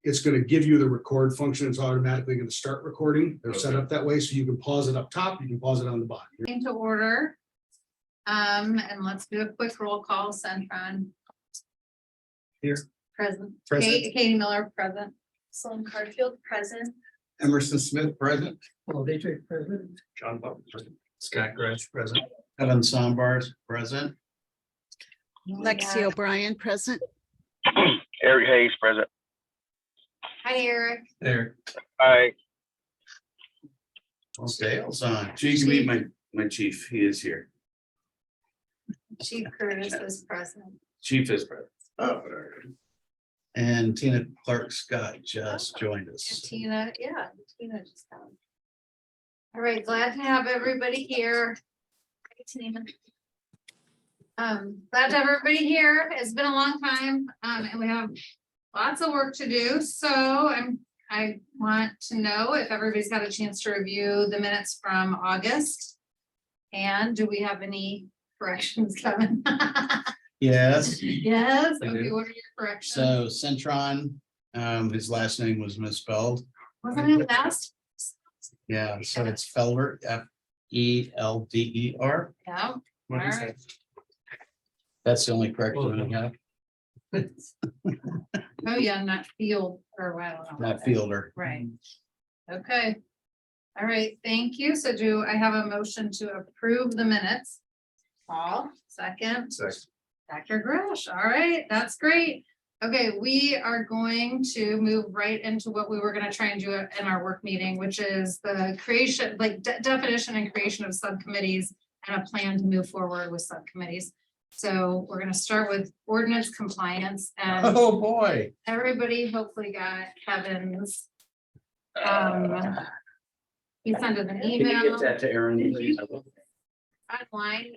it's going to give you the record function. It's automatically going to start recording. They're set up that way, so you can pause it up top, you can pause it on the bottom. Into order. And let's do a quick roll call. Centron. Here. Present. Present. Katie Miller, present. Sloan Cardfield, present. Emerson Smith, present. Paul Dietrich, present. John Butler, present. Scott Gretsch, present. Evan Sombars, present. Lexi O'Brien, present. Eric Hayes, present. Hi, Eric. There. Hi. Well, Dale's on. So you can meet my chief. He is here. Chief Curtis is present. Chief is present. Oh, and Tina Clark Scott just joined And us. Tina, yeah, Tina just got. All right, glad to have everybody here. Glad to have everybody here. It's been a long time, and we have lots of work to do. So I want to know if everybody's got a chance to review the minutes from August. And do we have any corrections, Kevin? Yes, Yes, I okay, do. what are your corrections? so Centron, his last name was misspelled. Wasn't it last? Yeah, so it's Felder, Felder. Yeah, What is Alright. That's the only correction I have, oh yeah, not field or I don't know. not Fielder. Right. Okay. All right, thank you. So do I have a motion to approve the minutes? Paul, second. Second. Dr. Grush, all right, that's great. Okay, we are going to move right into what we were gonna try and do in our work meeting, which is the creation, like definition and creation of subcommittees and a plan to move forward with subcommittees. So we're gonna start with ordinance compliance and Oh, boy. everybody hopefully got Kevin's. He sent us an Can you get email that to Aaron, please? online.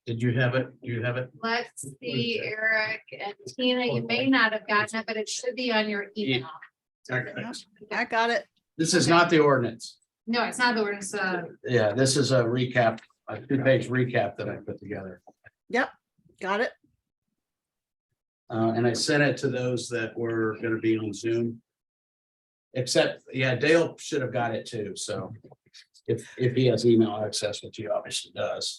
Did you have it? Do you have it? Let's see, Eric and Tina, you may not have gotten it, but it should be on your email. I got it. This is not the ordinance. No, it's not the ordinance, Yeah, this is a recap, a 2-page recap that I put together. Got it. And I sent it to those that were gonna be on Zoom. Except, yeah, Dale should have got it too, so if he has email access, which he obviously does.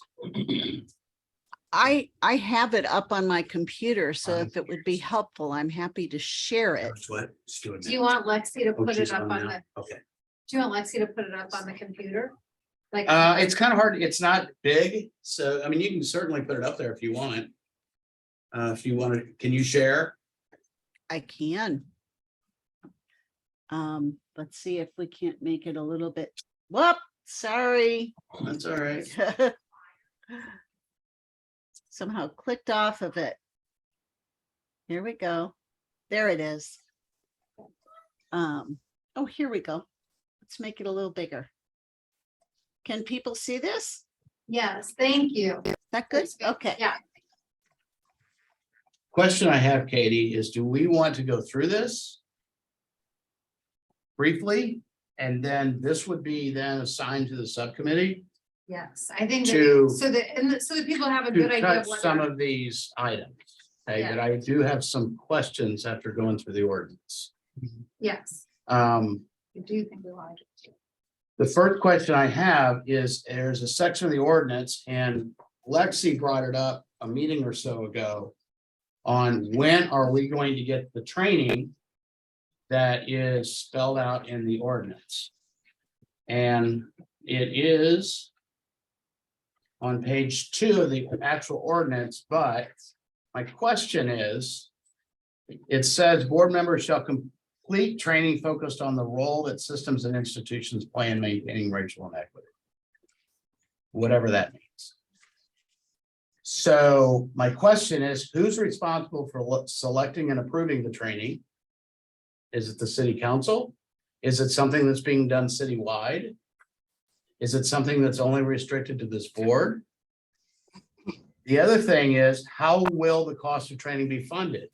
I have it up on my computer, so if it would be helpful, I'm happy to share it. That's what it's doing do you now. want Lexi to Oh, put it she's up on on now? the, Okay. do you want Lexi to put it up on the computer? Like, It's kind of hard. It's not big, so I mean, you can certainly put it up there if you want. If you want to, can you share? I can. Let's see if we can't make it a little bit, whoop, sorry. That's all right. Somehow clicked off of it. Here we go. There it is. Oh, here we go. Let's make it a little bigger. Can people see this? yes, thank you. Is that good? Okay. Yeah, Question I have, Katie, is do we want to go through this briefly? And then this would be then assigned to the subcommittee yes, I think To- that, so that people have a to good idea touch of some what. of these items. Okay, Yeah. but I do have some questions after going through the ordinance. Yes, I I do think we want to. The first question I have is, there's a section of the ordinance, and Lexi brought it up a meeting or so ago. On when are we going to get the training that is spelled out in the ordinance? And it is on page 2 of the actual ordinance, but my question is, it says board members shall complete training focused on the role that systems and institutions play in maintaining racial inequity. Whatever that means. So my question is, who's responsible for selecting and approving the training? Is it the city council? Is it something that's being done citywide? Is it something that's only restricted to this board? The other thing is, how will the cost of training be funded?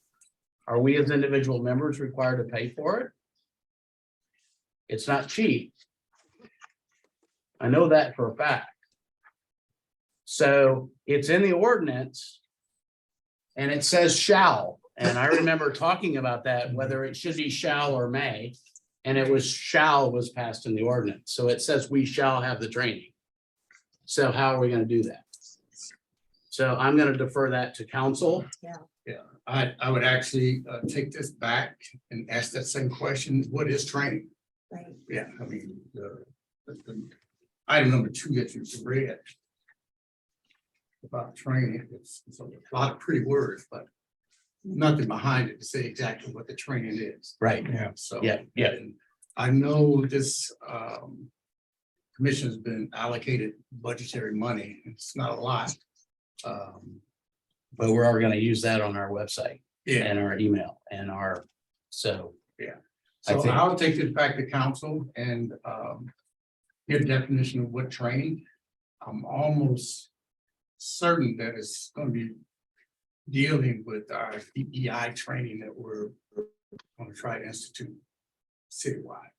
Are we as individual members required to pay for it? It's not cheap. I know that for a fact. So it's in the ordinance. And it says shall, And I remember talking about that, whether it should be shall or may. And it was shall was passed in the ordinance. So it says we shall have the training. So how are we gonna do that? So I'm gonna defer that to council. I would actually take this back and ask that same question, what is training? Right. Yeah, I mean, the item number 2 that you read. About training, it's a lot of pretty words, but nothing behind it to say exactly what the training is. Right. Yeah, so. Yeah, yeah. and I know this commission has been allocated budgetary money. It's not a lot. But we're already gonna use that on our website Yeah, and our email and our, so. I so think- I'll take this back to council and give a definition of what training. I'm almost certain that it's gonna be dealing with our DEI training that we're gonna try to institute citywide.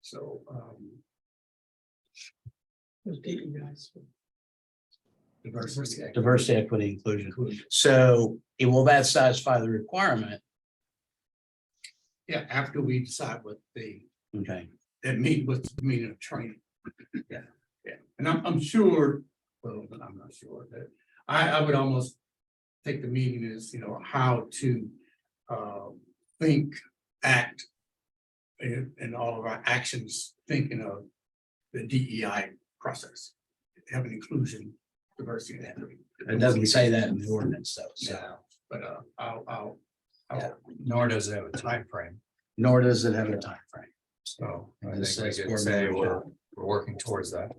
So, Diversity, equity, inclusion. So will that satisfy the requirement? Yeah, after we decide what Okay, what's the meaning of training. Yeah, yeah, and I'm sure, well, I'm not sure that, I would almost take the meaning as, how to think, act in all of our actions, thinking of the DEI process, have an inclusion, diversity and equity. it doesn't say that in the ordinance though, so, Yeah, but I'll, Yeah. Nor does it have a time frame. nor does it have a time frame. so. I This think we says could say coordinator. we're working towards that.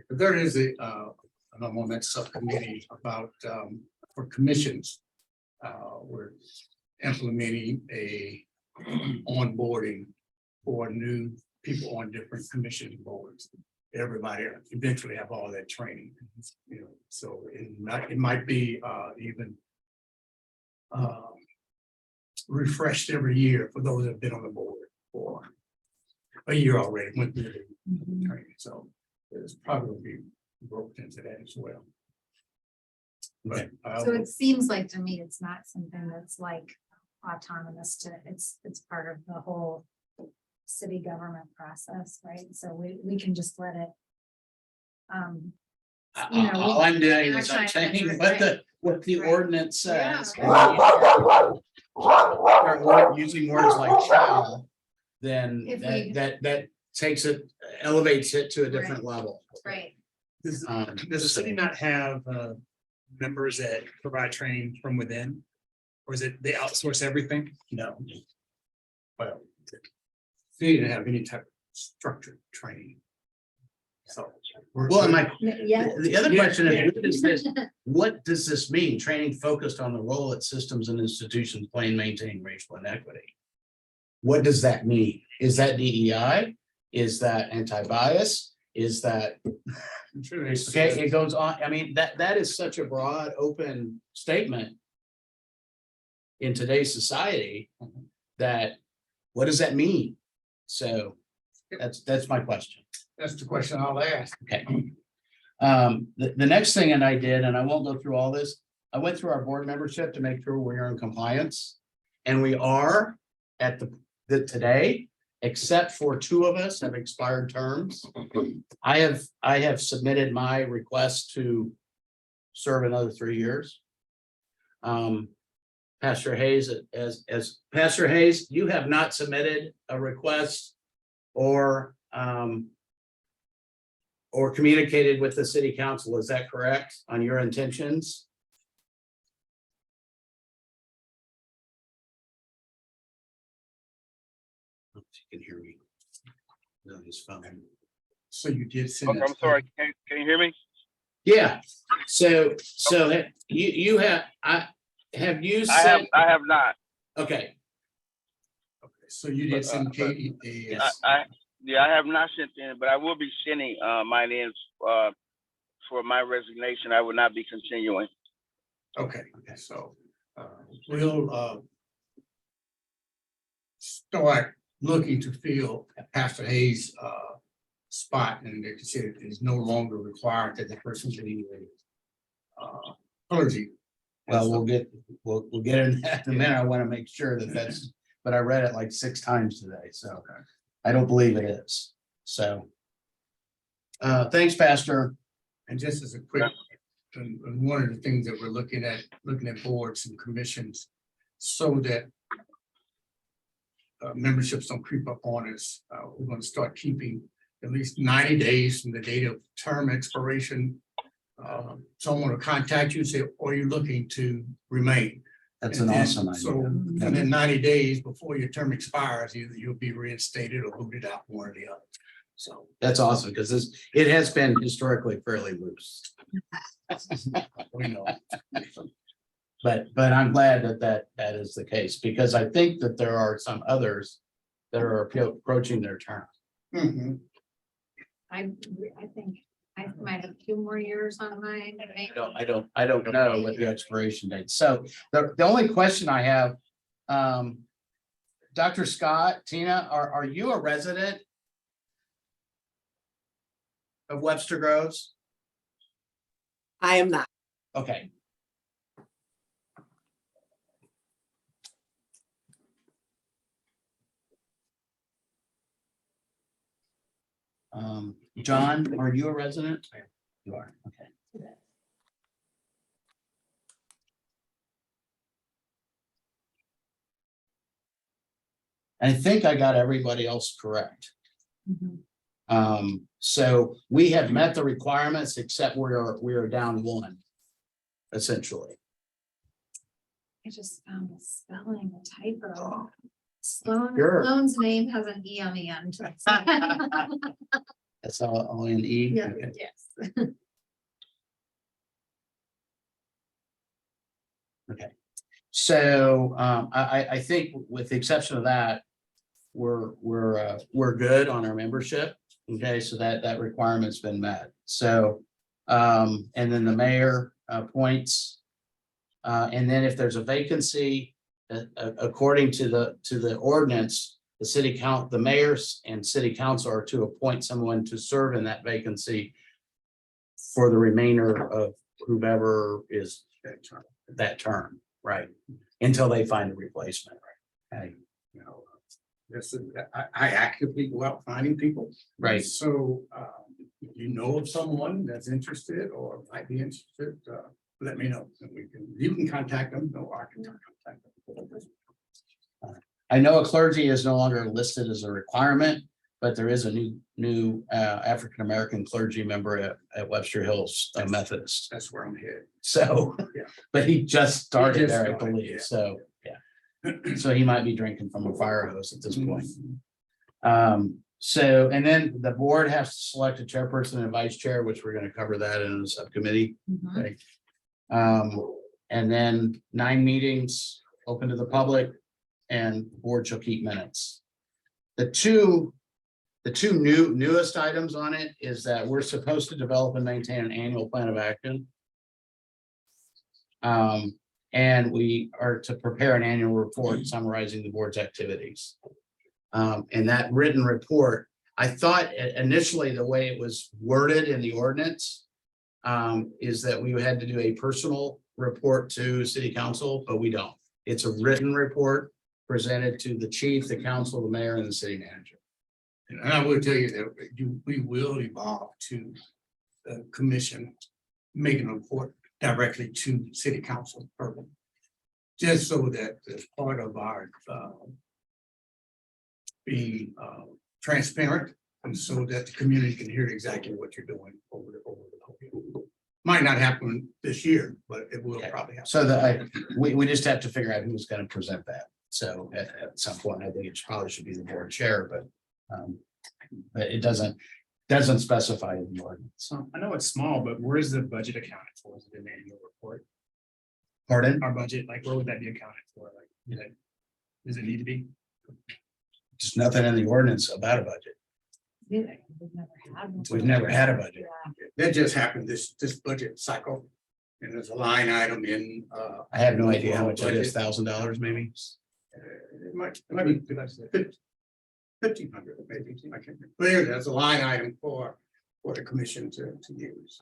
There is I'm on that subcommittee about, for commissions. We're implementing a onboarding for new people on different commission boards. Everybody eventually have all that training, so it might be, even refreshed every year for those that have been on the board for a year already, went through the training, so it's probably broke into that as well. But So it seems like to me, it's not something that's like autonomous to, it's part of the whole city government process, right? So we can just let it. You know, All I'm doing is action I'm saying items, what the right. ordinance says. Yeah. Start using words like shall, then If we- that takes it, elevates it to a different level. Right. Does Um, does the city not have members that provide training from within? Or is it they outsource everything? No, Well, they didn't have any type of structured training. So. well, and my, Yeah. the other Yeah, question yeah. is, what is this, what does this mean? Training focused on the role that systems and institutions play in maintaining racial inequity. What does that mean? Is that DEI? Is that anti-bias? Is that, I'm sure they- okay, it goes on, I mean, that is such a broad, open statement. In today's society, that, what does that mean? So, that's my question. That's the question I'll ask. Okay. The next thing that I did, and I won't go through all this, I went through our board membership to make sure we're in compliance. And we are at the today, except for 2 of us have expired terms. I have submitted my request to serve another 3 years. Pastor Hayes, as Pastor Hayes, you have not submitted a request or communicated with the city council, is that correct, on your intentions? If you can hear me. No, his phone. So you did send. Okay, I'm sorry. Can you hear me? Yeah, so you have, have you sent, I have not. okay, So you did send Katie a. Yeah, I have not sent in, but I will be sending mine in for my resignation. I will not be continuing. Okay, so we'll start looking to fill Pastor Hayes' spot, and they said it is no longer required that the person be clergy Well, we'll get in that in a minute. I want to make sure that that's, but I read it like 6 times today, so I don't believe it is, so. Thanks, Pastor. And just as a quick, and one of the things that we're looking at boards and commissions, so that memberships don't creep up on us, we're gonna start keeping at least 90 days from the date of term expiration. Someone will contact you and say, are you looking to remain? That's an And then- awesome So, idea. and then 90 days before your term expires, either you'll be reinstated or booted out, one or the other. So, That's awesome, because it has been historically fairly loose. we know. But I'm glad that is the case, because I think that there are some others that are approaching their term. Mhm. I think I might have 2 more years on mine. I don't know what the expiration date. So the only question I have, Dr. Scott, Tina, are you a resident of Webster Groves? I am not. Okay. John, are you a resident? You are, okay. I think I got everybody else correct. So we have met the requirements, except we are down 1. Essentially. I just found a spelling, a typo. Sloan, Sure. Sloan's name has an E on the end. That's all in E. Yeah, Okay. yes. Okay, so I think with the exception of that, we're good on our membership. Okay, so that requirement's been met. So and then the mayor appoints. And then if there's a vacancy, according to the ordinance, the mayors and city council are to appoint someone to serve in that vacancy for the remainder of whomever is that term, right? Until they find a replacement. Okay, You know, this is, I actively go out finding people. right. So, if you know of someone that's interested or might be interested, let me know. And you can contact them, no, I can contact them. I know a clergy is no longer listed as a requirement, but there is a new African-American clergy member at Webster Hills Methodist. That's where I'm headed. So, Yeah. but he just started He just there, I started, believe. yeah. So, yeah. So he might be drinking from a fire hose at this point. Mm-hmm. So, and then the board has to select a chairperson and vice chair, which we're gonna cover that in a subcommittee. Mhm. Okay. And then 9 meetings open to the public and board shall keep minutes. The two newest items on it is that we're supposed to develop and maintain an annual plan of action. And we are to prepare an annual report summarizing the board's activities. And that written report, I thought initially the way it was worded in the ordinance is that we had to do a personal report to city council, but we don't. It's a written report presented to the chief, the council, the mayor, and the city manager. And I will tell you that we will evolve to the commission, making a report directly to city council. Just so that as part of our being transparent, and so that the community can hear exactly what you're doing over the podium. Might not happen this year, but it will probably happen. So we just have to figure out who's gonna present that. So at some point, I think it probably should be the board chair, but it doesn't specify in the ordinance. So I know it's small, but where is the budget accounted for? Is it in the annual report? Pardon? Our budget, like where would that be accounted for? Like, does it need to be? There's nothing in the ordinance about a budget. We've never had a budget. That just happened this budget cycle. And there's a line item in. I have no idea how much it is, $1,000 maybe. It might be $1,500 maybe. I can't remember. But there's a line item for the commission to use.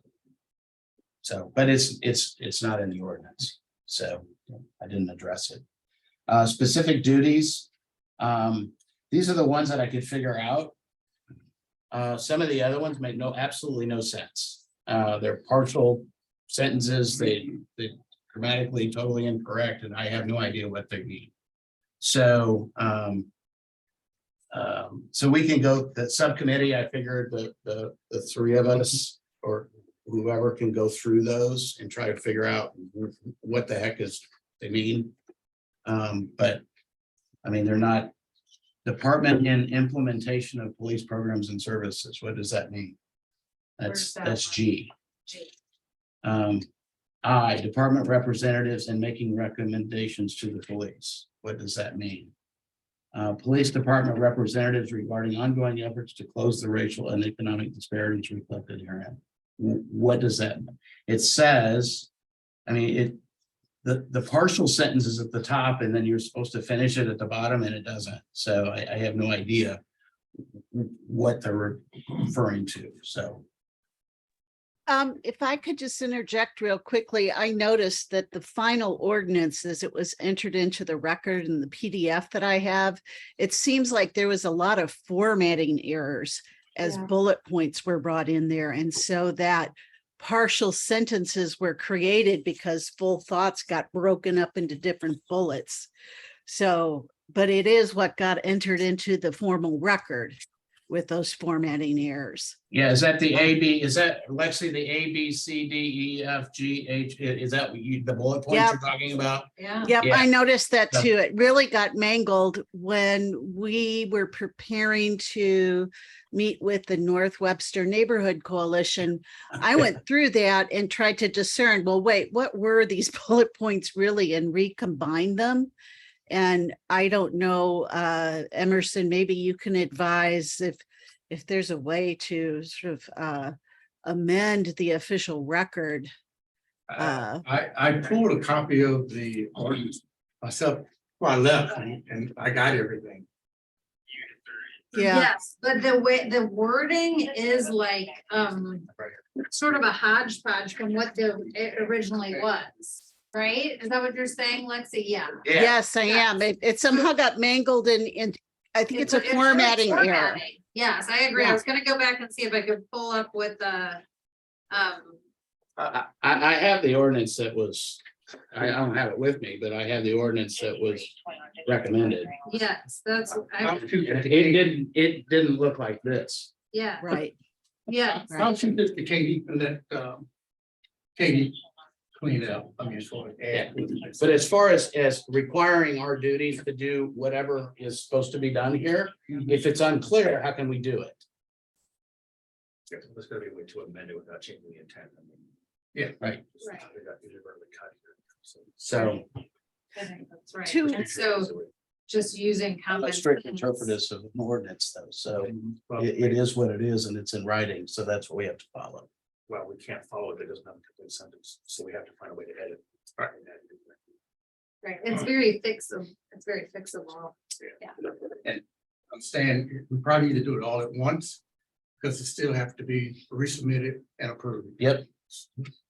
So, but it's not in the ordinance. so I didn't address it. Specific duties, these are the ones that I could figure out. Some of the other ones make absolutely no sense. They're partial sentences, they grammatically totally incorrect, and I have no idea what they mean. So, so we can go, the subcommittee, I figured the three of us or whoever can go through those and try to figure out what the heck is they mean. But I mean, they're not department in implementation of police programs and services. What does that mean? Where's that That's one? G. G. I, department representatives and making recommendations to the police. What does that mean? Police department representatives regarding ongoing efforts to close the racial and economic disparities reflected herein. What does that mean? It says, I mean, the partial sentence is at the top and then you're supposed to finish it at the bottom and it doesn't. So I have no idea what they're referring to, so. If I could just interject real quickly, I noticed that the final ordinance, as it was entered into the record in the PDF that I have, it seems like there was a lot of formatting errors as Yeah. bullet points were brought in there. And so that partial sentences were created because full thoughts got broken up into different bullets. So, but it is what got entered into the formal record with those formatting errors. Yeah, is that the AB, is that Lexi, the A, B, C, D, E, F, G, H, is that what you, the bullet points Yep. you're talking about? Yeah. Yep, Yeah. I noticed that Yeah. too. It really got mangled when we were preparing to meet with the North Webster Neighborhood Coalition. I went through that and tried to discern, well, wait, what were these bullet points really, and recombined them? And I don't know, Emerson, maybe you can advise if there's a way to sort of amend the official record. I pulled a copy of the ordinance myself before I left and I got everything. Yeah, Yes, but the way the wording is like, sort of a hodgepodge from what it originally was, right? Is that what you're saying, Lexi? Yeah. yes, I am. It somehow got mangled in, I think it's a formatting error. formatting. Yes, I agree. I Yeah. was gonna go back and see if I could pull up with the, I have the ordinance that was, I don't have it with me, but I have the ordinance that was recommended. yes, that's, It didn't look like this. yeah, Right. yeah. I'll shoot this to Katie and let Katie clean it up. I mean, sort of add. But as far as requiring our duties to do whatever is supposed to be done here, if it's unclear, how can we do it? There's gonna be a way to amend it without changing the intent. I mean, Yeah, right. Right. they got inadvertently cut here, so. So I think that's right. Two- And so just using I'm a common. strict sense. interpreters of an ordinance though, so Well, it is what it is and it's in writing, so that's what we have to follow. well, we can't follow it. It doesn't have a complete sentence, so we have to find a way to edit. Right. Right, it's very fixable, it's very fixable. I'm saying we probably need to do it all at once. Because it still have to be resubmitted and approved. Yep.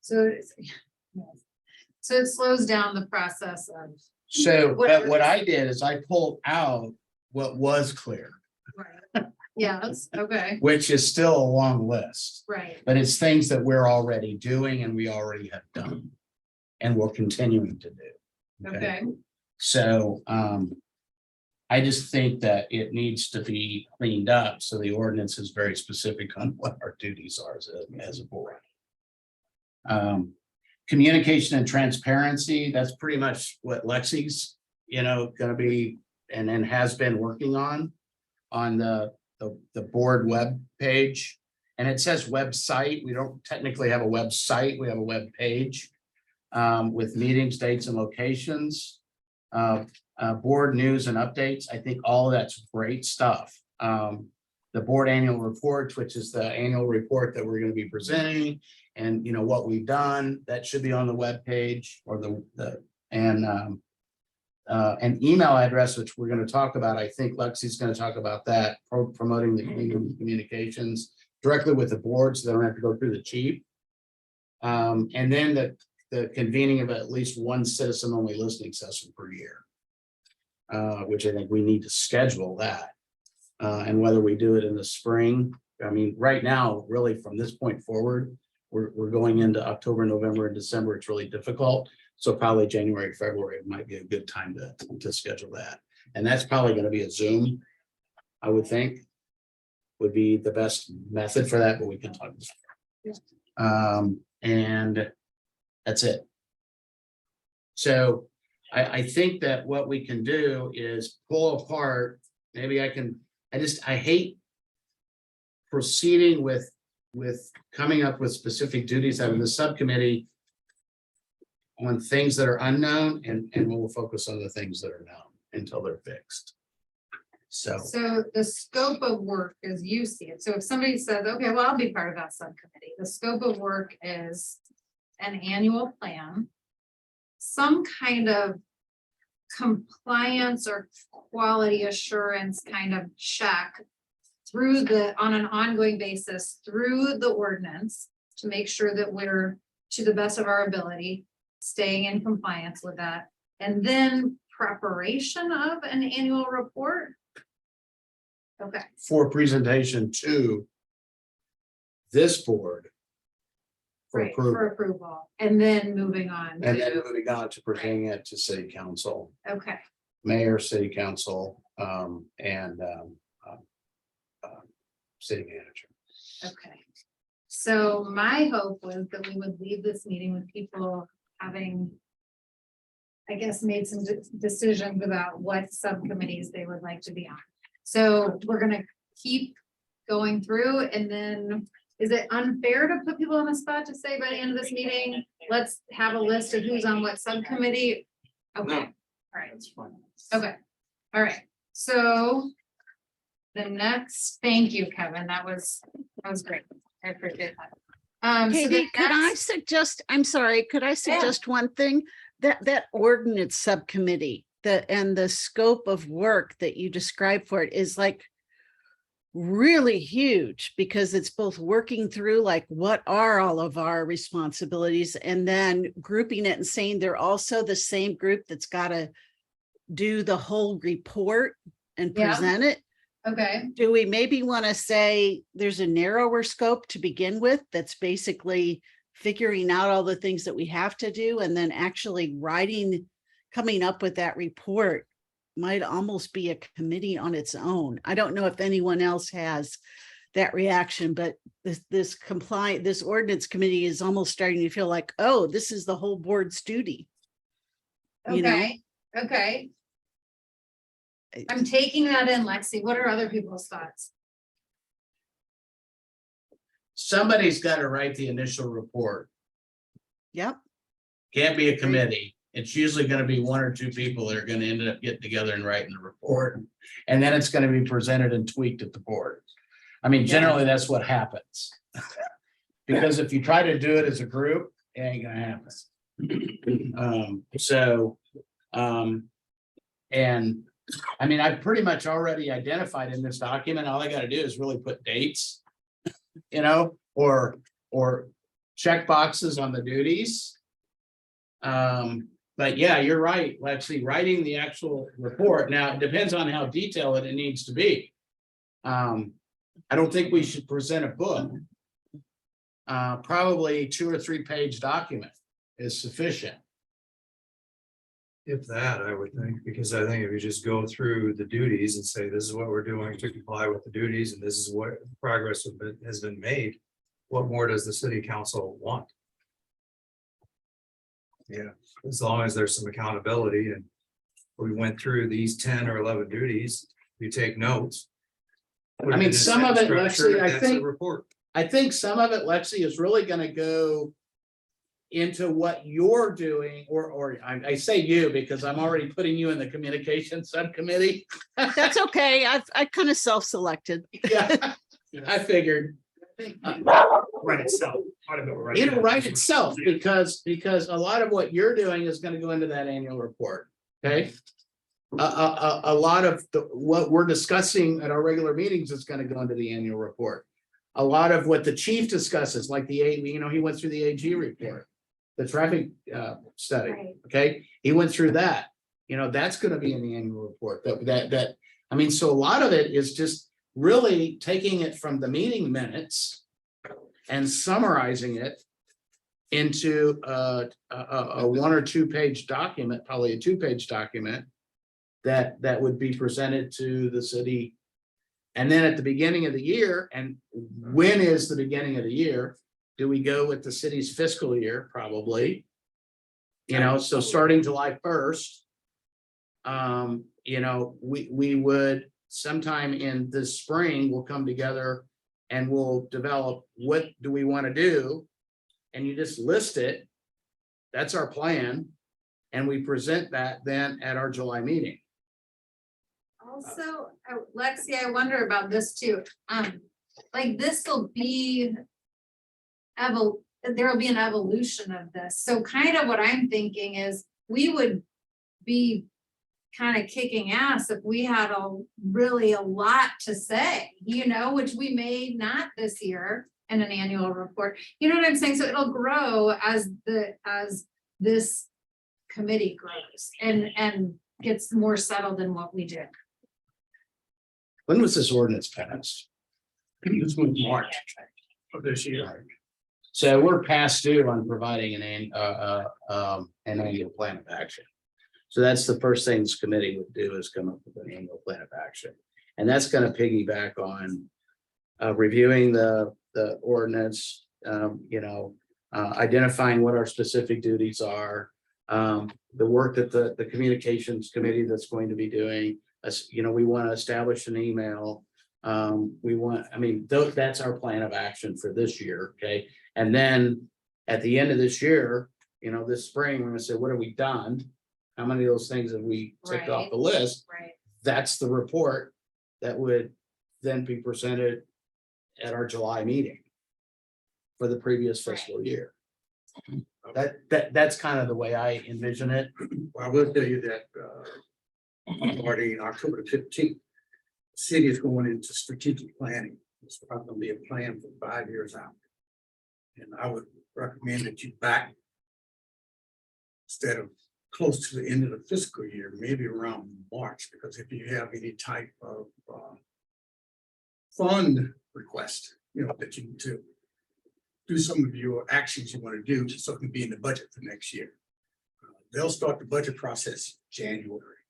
So it's, so it slows down the process of. So, Whatever but what this- I did is I pulled out what was clear, Yes, okay, which is still a long list. right, But it's things that we're already doing and we already have done. And we're continuing to do. okay, So I just think that it needs to be cleaned up, so the ordinance is very specific on what our duties are as a board. Communication and transparency, that's pretty much what Lexi's, gonna be, and then has been working on the board web page. And it says website, we don't technically have a website, we have a web page with meetings, dates and locations. Board news and updates. I think all of that's great stuff. The board annual reports, which is the annual report that we're going to be presenting and what we've done, that should be on the web page or an email address, which we're going to talk about. I think Lexi's going to talk about that, promoting the communications directly with the board so they don't have to go through the chief. And then the convening of at least one citizen-only listening session per year. Which I think we need to schedule that. And whether we do it in the spring, I mean, right now, really from this point forward, we're going into October, November, and December. It's really difficult. So probably January, February might be a good time to schedule that. And that's probably gonna be a Zoom, I would think. Would be the best method for that, but we can talk. And that's it. So I think that what we can do is pull apart, maybe I hate proceeding with coming up with specific duties out of the subcommittee on things that are unknown, and we'll focus on the things that are known until they're fixed. So, So the scope of work as you see it. So if somebody says, okay, well, I'll be part of that subcommittee, the scope of work is an annual plan, some kind of compliance or quality assurance kind of check through on an ongoing basis through the ordinance to make sure that we're, to the best of our ability, staying in compliance with that. And then preparation of an annual report. Okay, for presentation to this board for right, approval, for approval, and then moving on and then to, moving on to presenting it to city council, okay, mayor, city council, and city manager. okay. So my hope was that we would leave this meeting with people having, I guess, made some decisions about what subcommittees they would like to be on. So we're gonna keep going through, and then is it unfair to put people on the spot to say by the end of this meeting, let's have a list of who's on what subcommittee? Okay, all right, That's fine. okay, all right, so the next, thank you, Kevin, that was great, I appreciate that. So the Katie, could I next- suggest, I'm sorry, could I suggest one thing? That ordinance subcommittee, and the scope of work that you described for it is like really huge, because it's both working through like what are all of our responsibilities, and then grouping it and saying they're also the same group that's got to do the whole report and Yeah. present it. Okay, Do we maybe want to say there's a narrower scope to begin with that's basically figuring out all the things that we have to do, and then actually coming up with that report might almost be a committee on its own. I don't know if anyone else has that reaction, but this ordinance committee is almost starting to feel like, oh, this is the whole board's duty. You know? okay, okay. I'm taking that in, Lexi. What are other people's thoughts? Somebody's got to write the initial report. Yep. Can't be a committee. It's usually going to be one or two people that are going to end up getting together and writing the report. And then it's going to be presented and tweaked at the board. I mean, generally, that's what happens. Because if you try to do it as a group, it ain't gonna happen. And I mean, I've pretty much already identified in this document, all I gotta do is really put dates, you know, or check boxes on the duties. But yeah, you're right, Lexi, writing the actual report. Now, it depends on how detailed it needs to be. I don't think we should present a book. Probably 2 or 3 page document is sufficient. If that, I would think, because I think if you just go through the duties and say, this is what we're doing to comply with the duties, and this is what progress has been made, what more does the city council want? Yeah, as long as there's some accountability, and we went through these 10 or 11 duties, you take notes. I mean, some of it, Lexi, I think, report. I think some of it, Lexi, is really gonna go into what you're doing, or I say you because I'm already putting you in the communication subcommittee. That's okay. I kind of self-selected. Yeah, I figured. Right itself. Part of it will write It'll itself. write itself because a lot of what you're doing is gonna go into that annual report, okay? A lot of what we're discussing at our regular meetings is gonna go into the annual report. A lot of what the chief discusses, like he went through the AG report. the traffic study, Right. okay? He went through that, that's gonna be in the annual report, I mean, so a lot of it is just really taking it from the meeting minutes and summarizing it into a 1 or 2 page document, probably a 2-page document that would be presented to the city. And then at the beginning of the year, and when is the beginning of the year? Do we go with the city's fiscal year? Probably. So starting July 1st. We would sometime in the spring, we'll come together and we'll develop, what do we want to do? And you just list it. That's our plan. And we present that then at our July meeting. Also, Lexi, I wonder about this too. Like this will be there will be an evolution of this. So kind of what I'm thinking is we would be kind of kicking ass if we had really a lot to say, which we may not this year in an annual report. You know what I'm saying? So it'll grow as this committee grows and gets more settled in what we do. When was this ordinance passed? This was March of this year. So we're past due on providing an annual plan of action. So that's the first thing this committee would do, is come up with an annual plan of action. And that's going to piggyback on reviewing the ordinance, identifying what our specific duties are, the work that the communications committee that's going to be doing. We want to establish an email. That's our plan of action for this year. Okay. And then at the end of this year, this spring, we're going to say, what have we done? How many of those things have we ticked off the list? Right. That's the report that would then be presented at our July meeting for the previous fiscal year. That's kind of the way I envision it. Well, I will tell you that starting October the 15th, the city is going into strategic planning. It's probably going to be a plan for 5 years out. And I would recommend that you back, instead of close to the end of the fiscal year, maybe around March, because if you have any type of fund request, that you need to do some of your actions you want to do, so it can be in the budget for next year. They'll start the budget process January.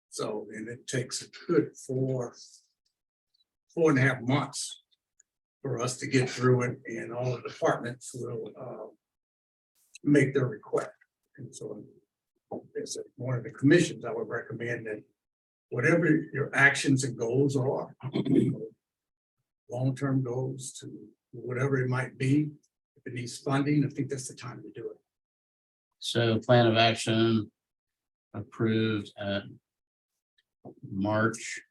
So, and it takes a good 4.5 months for us to get through it, and all the departments will make their request. And so, as one of the commissions, I would recommend that whatever your actions and goals are, long-term goals to whatever it might be, if it needs funding, I think that's the time to do it. So plan of action approved at March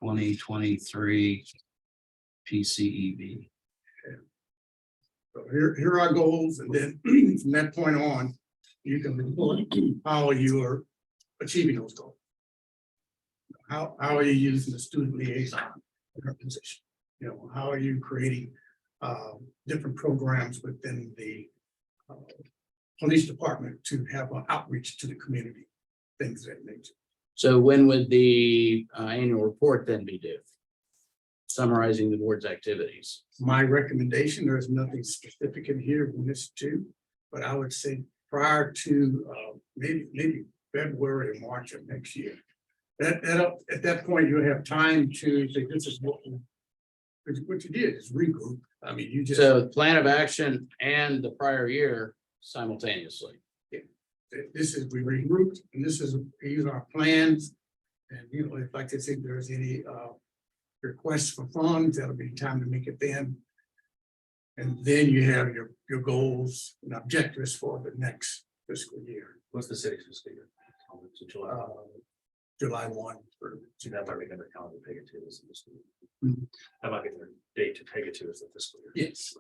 2023 PCEB. So here are our goals, and then from that point on, you can report how you are achieving those goals. How are you using the student liaison in her position? How are you creating different programs within the police department to have an outreach to the community, things of that nature. So when would the annual report then be due? Summarizing the board's activities. My recommendation, there is nothing specific in here in this too, but I would say prior to maybe February or March of next year. At that point, you have time to say, this is what you did, is regroup. I mean, you just. So plan of action and the prior year simultaneously. This is, we regrouped, and these are our plans. And if like I say, if there's any requests for funds, that'll be time to make it then. And then you have your goals and objectives for the next fiscal year. What's the city's fiscal year? It's July. July 1. So that might be another calendar to peg it to is the fiscal year. Mhm. That might be their date to peg it to is the fiscal year. Yes.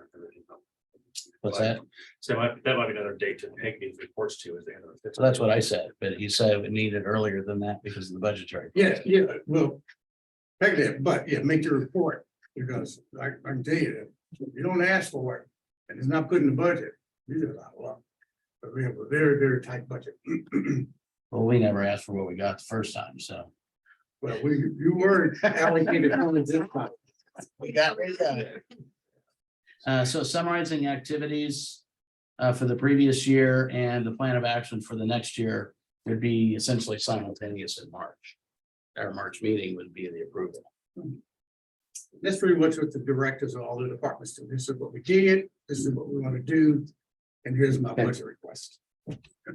What's that? So that might be another date to peg these reports to is the end of the fiscal. So that's what I said, but he said it needed earlier than that because of the budgetary. Yeah, well, peg that, but yeah, make your report, because I can tell you that if you don't ask for it And it's not put in the budget, these are a lot, but we have a very, very tight budget. Well, we never asked for what we got the first time, so. Well, you weren't allocated funds this time. We got rid of it. So summarizing activities for the previous year and the plan of action for the next year would be essentially simultaneous in March. Our March meeting would be the approval. That's pretty much what the directors of all the departments do. This is what we did, this is what we want to do, and here's my budget request.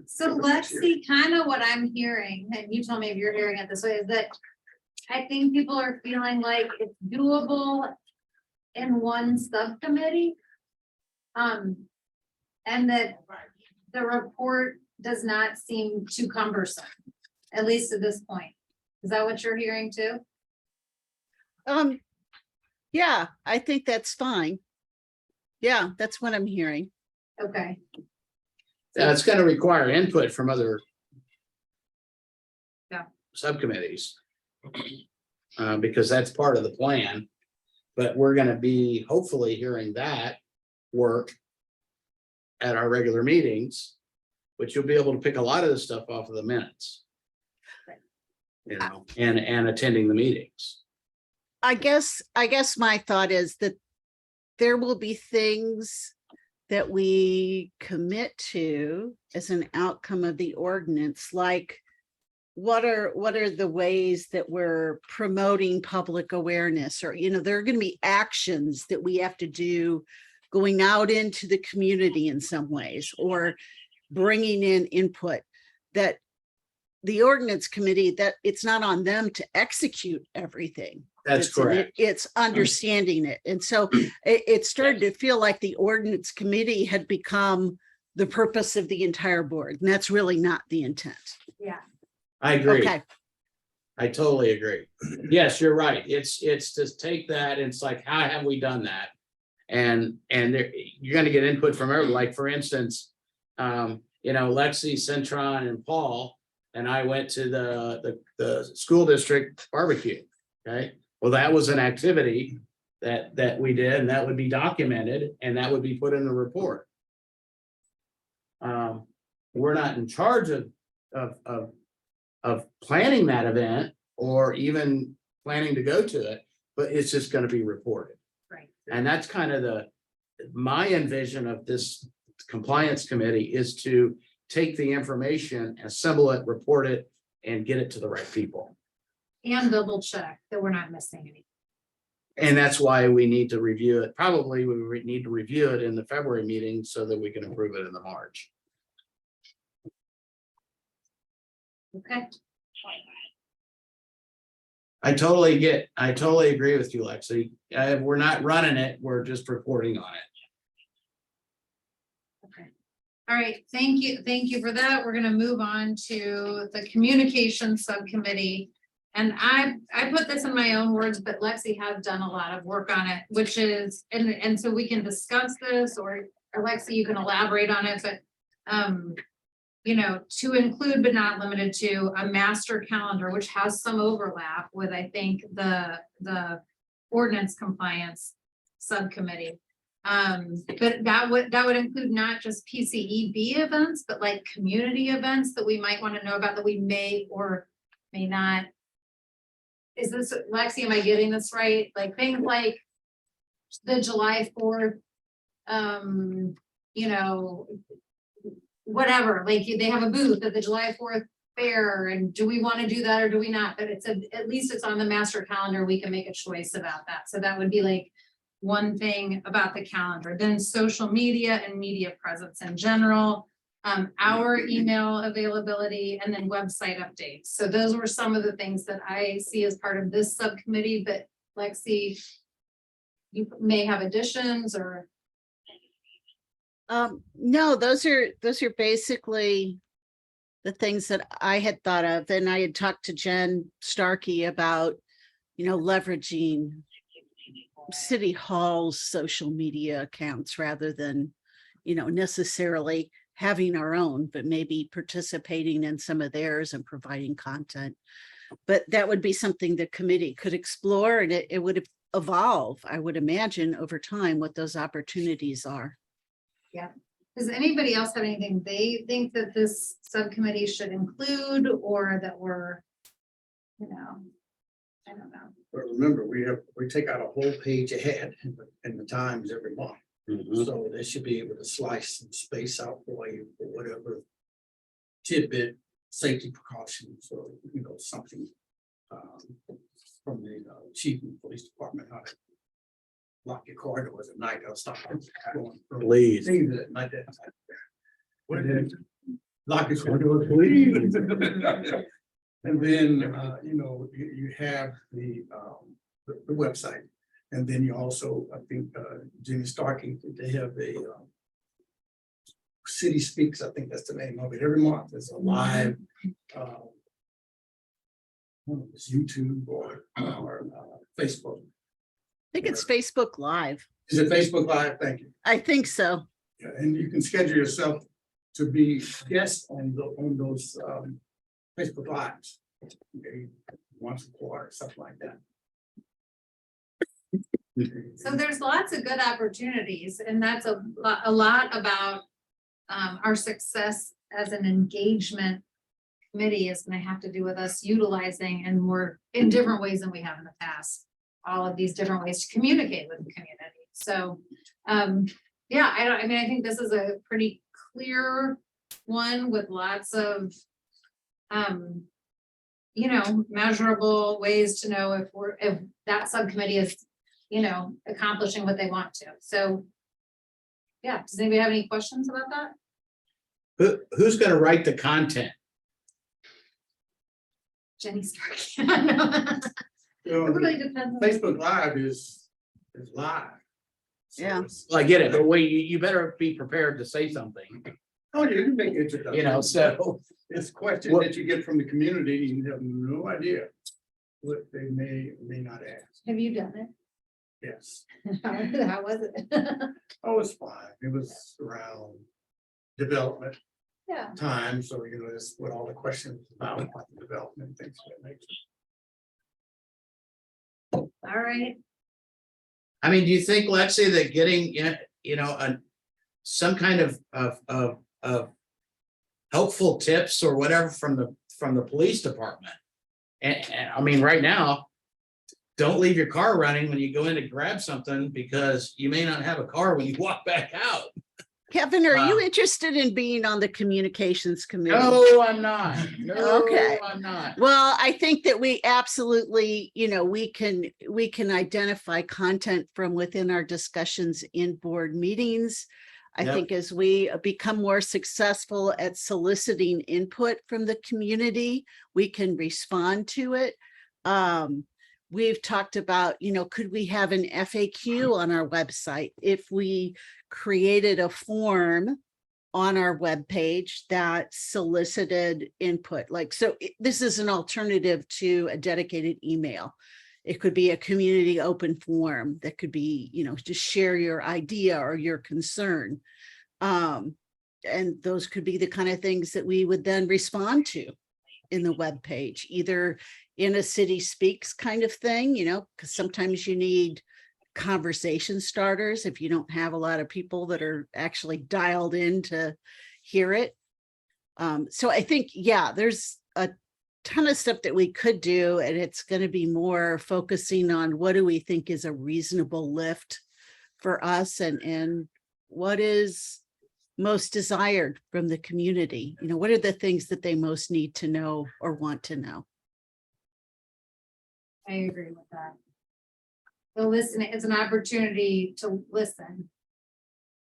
So Lexi, kind of what I'm hearing, and you tell me if you're hearing it this way, is that I think people are feeling like it's doable in one subcommittee. And that the report does not seem too cumbersome, at least at this point. Is that what you're hearing too? Yeah, I think that's fine. Yeah, that's what I'm hearing. Okay, It's gonna require input from other. Yeah. Subcommittees. Because that's part of the plan. But we're gonna be hopefully hearing that work. At our regular meetings, which you'll be able to pick a lot of the stuff off of the minutes. You know, and attending the meetings. I guess my thought is that there will be things that we commit to as an outcome of the ordinance, like what are the ways that we're promoting public awareness, or, you know, there are going to be actions that we have to do going out into the community in some ways, or bringing in input that the ordinance committee, that it's not on them to execute everything. That's correct. It's understanding it. And so it started to feel like the ordinance committee had become the purpose of the entire board. And that's really not the intent. yeah. I agree. Okay. I totally agree. Yes, you're right. It's to take that, and it's like, how have we done that? And you're gonna get input from everyone. Like, for instance, you know, Lexi, Centron, and Paul, and I went to the school district barbecue. Okay, well, that was an activity that we did, and that would be documented, and that would be put in the report. We're not in charge of planning that event or even planning to go to it, but it's just gonna be reported. Right. And that's kind of my envision of this compliance committee, is to take the information, assemble it, report it, and get it to the right people. And double check that we're not missing anything. And that's why we need to review it. Probably we need to review it in the February meeting so that we can approve it in the March. Okay. I totally agree with you, Lexi. We're not running it, we're just reporting on it. Okay. All right, thank you for that. We're gonna move on to the communication subcommittee. And I put this in my own words, but Lexi has done a lot of work on it, which is, and so we can discuss this, or Lexi, you can elaborate on it, but you know, to include but not limited to a master calendar, which has some overlap with, I think, the ordinance compliance subcommittee. But that would include not just PCEB events, but like community events that we might want to know about, that we may or may not. Is this, Lexi, am I getting this right? Like things like the July 4th, you know, whatever, like they have a booth at the July 4th fair, and do we want to do that or do we not? But at least it's on the master calendar, we can make a choice about that. So that would be like one thing about the calendar. Then social media and media presence in general, our email availability, and then website updates. So those were some of the things that I see as part of this subcommittee, but Lexi, you may have additions or. No, those are basically the things that I had thought of. And I had talked to Jen Starkey about, you know, leveraging City Hall's social media accounts rather than, you know, necessarily having our own, but maybe participating in some of theirs and providing content. But that would be something the committee could explore, and it would evolve, I would imagine, over time, what those opportunities are. Does anybody else have anything they think that this subcommittee should include or that we're, you know, I don't know. But remember, we take out a whole page ahead in the Times every month. So they should be able to slice and space out for you for whatever tidbit, safety precautions, or, you know, something from the chief of the police department, how to lock your car doors at night, or stop going. Please. Things at night. What is it? Lock your car doors, please. And then, you know, you have the website. And then you also, I think, Jenny Starkey, they have a City Speaks, I think that's the name of it. Every month there's a live it's YouTube or Facebook. I think it's Facebook Live. Is it Facebook Live? Thank you. I think so. Yeah, and you can schedule yourself to be guest on those Facebook Lives. Okay, once a quarter, something like that. So there's lots of good opportunities and that's a lot about our success as an engagement committee is gonna have to do with us utilizing and more in different ways than we have in the past. All of these different ways to communicate with the community. So yeah, I mean, I think this is a pretty clear one with lots of you know, measurable ways to know if that subcommittee is, you know, accomplishing what they want to. So yeah, does anybody have any questions about that? Who's gonna write the content? Jenny Stark. It really depends. on- Facebook Live is live. So Yeah. it's- Well, I get it, but you better be prepared to say something, Oh, you can make introductions. you know, so. It's questions that you get from the community, you have no idea what they may or may not ask. Have you done it? Yes. How was it? Oh, it's fine. It was around development Yeah, time, so you know, that's what all the questions about like development, things of that nature. all right. I mean, do you think, Lexi, that getting, you know, some kind of helpful tips or whatever from the police department? And I mean, right now, don't leave your car running when you go in to grab something because you may not have a car when you walk back out. Kevin, are you Wow. interested in being on the communications committee? No, I'm not. No, Okay. I'm not. Well, I think that we absolutely, you know, we can identify content from within our discussions in board meetings. I Yep. think as we become more successful at soliciting input from the community, we can respond to it. We've talked about, you know, could we have an FAQ on our website if we created a form on our webpage that solicited input? Like, so this is an alternative to a dedicated email. It could be a community open forum that could be, you know, just share your idea or your concern. And those could be the kind of things that we would then respond to in the webpage, either in a City Speaks kind of thing, you know, because sometimes you need conversation starters if you don't have a lot of people that are actually dialed in to hear it. So I think, yeah, there's a ton of stuff that we could do, and it's going to be more focusing on what do we think is a reasonable lift for us and what is most desired from the community. You know, what are the things that they most need to know or want to know? I agree with that. The listening is an opportunity to listen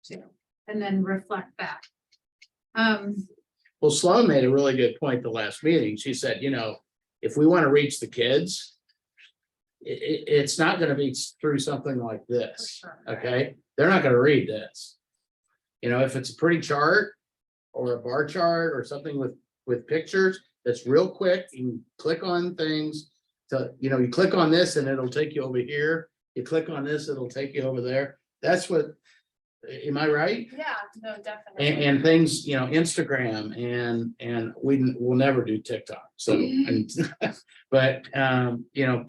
to and then reflect back. Well, Sloan made a really good point the last meeting. She said, you know, if we want to reach the kids, it's not going to be through something like this. For sure. Okay, they're not going to read this. You know, if it's a pretty chart or a bar chart or something with pictures that's real quick, you can click on things. So, you know, you click on this and it'll take you over here. You click on this, it'll take you over there. That's what, am I right? Yeah, no, definitely. And things, you know, Instagram and we'll never do TikTok. So, and, but, you know,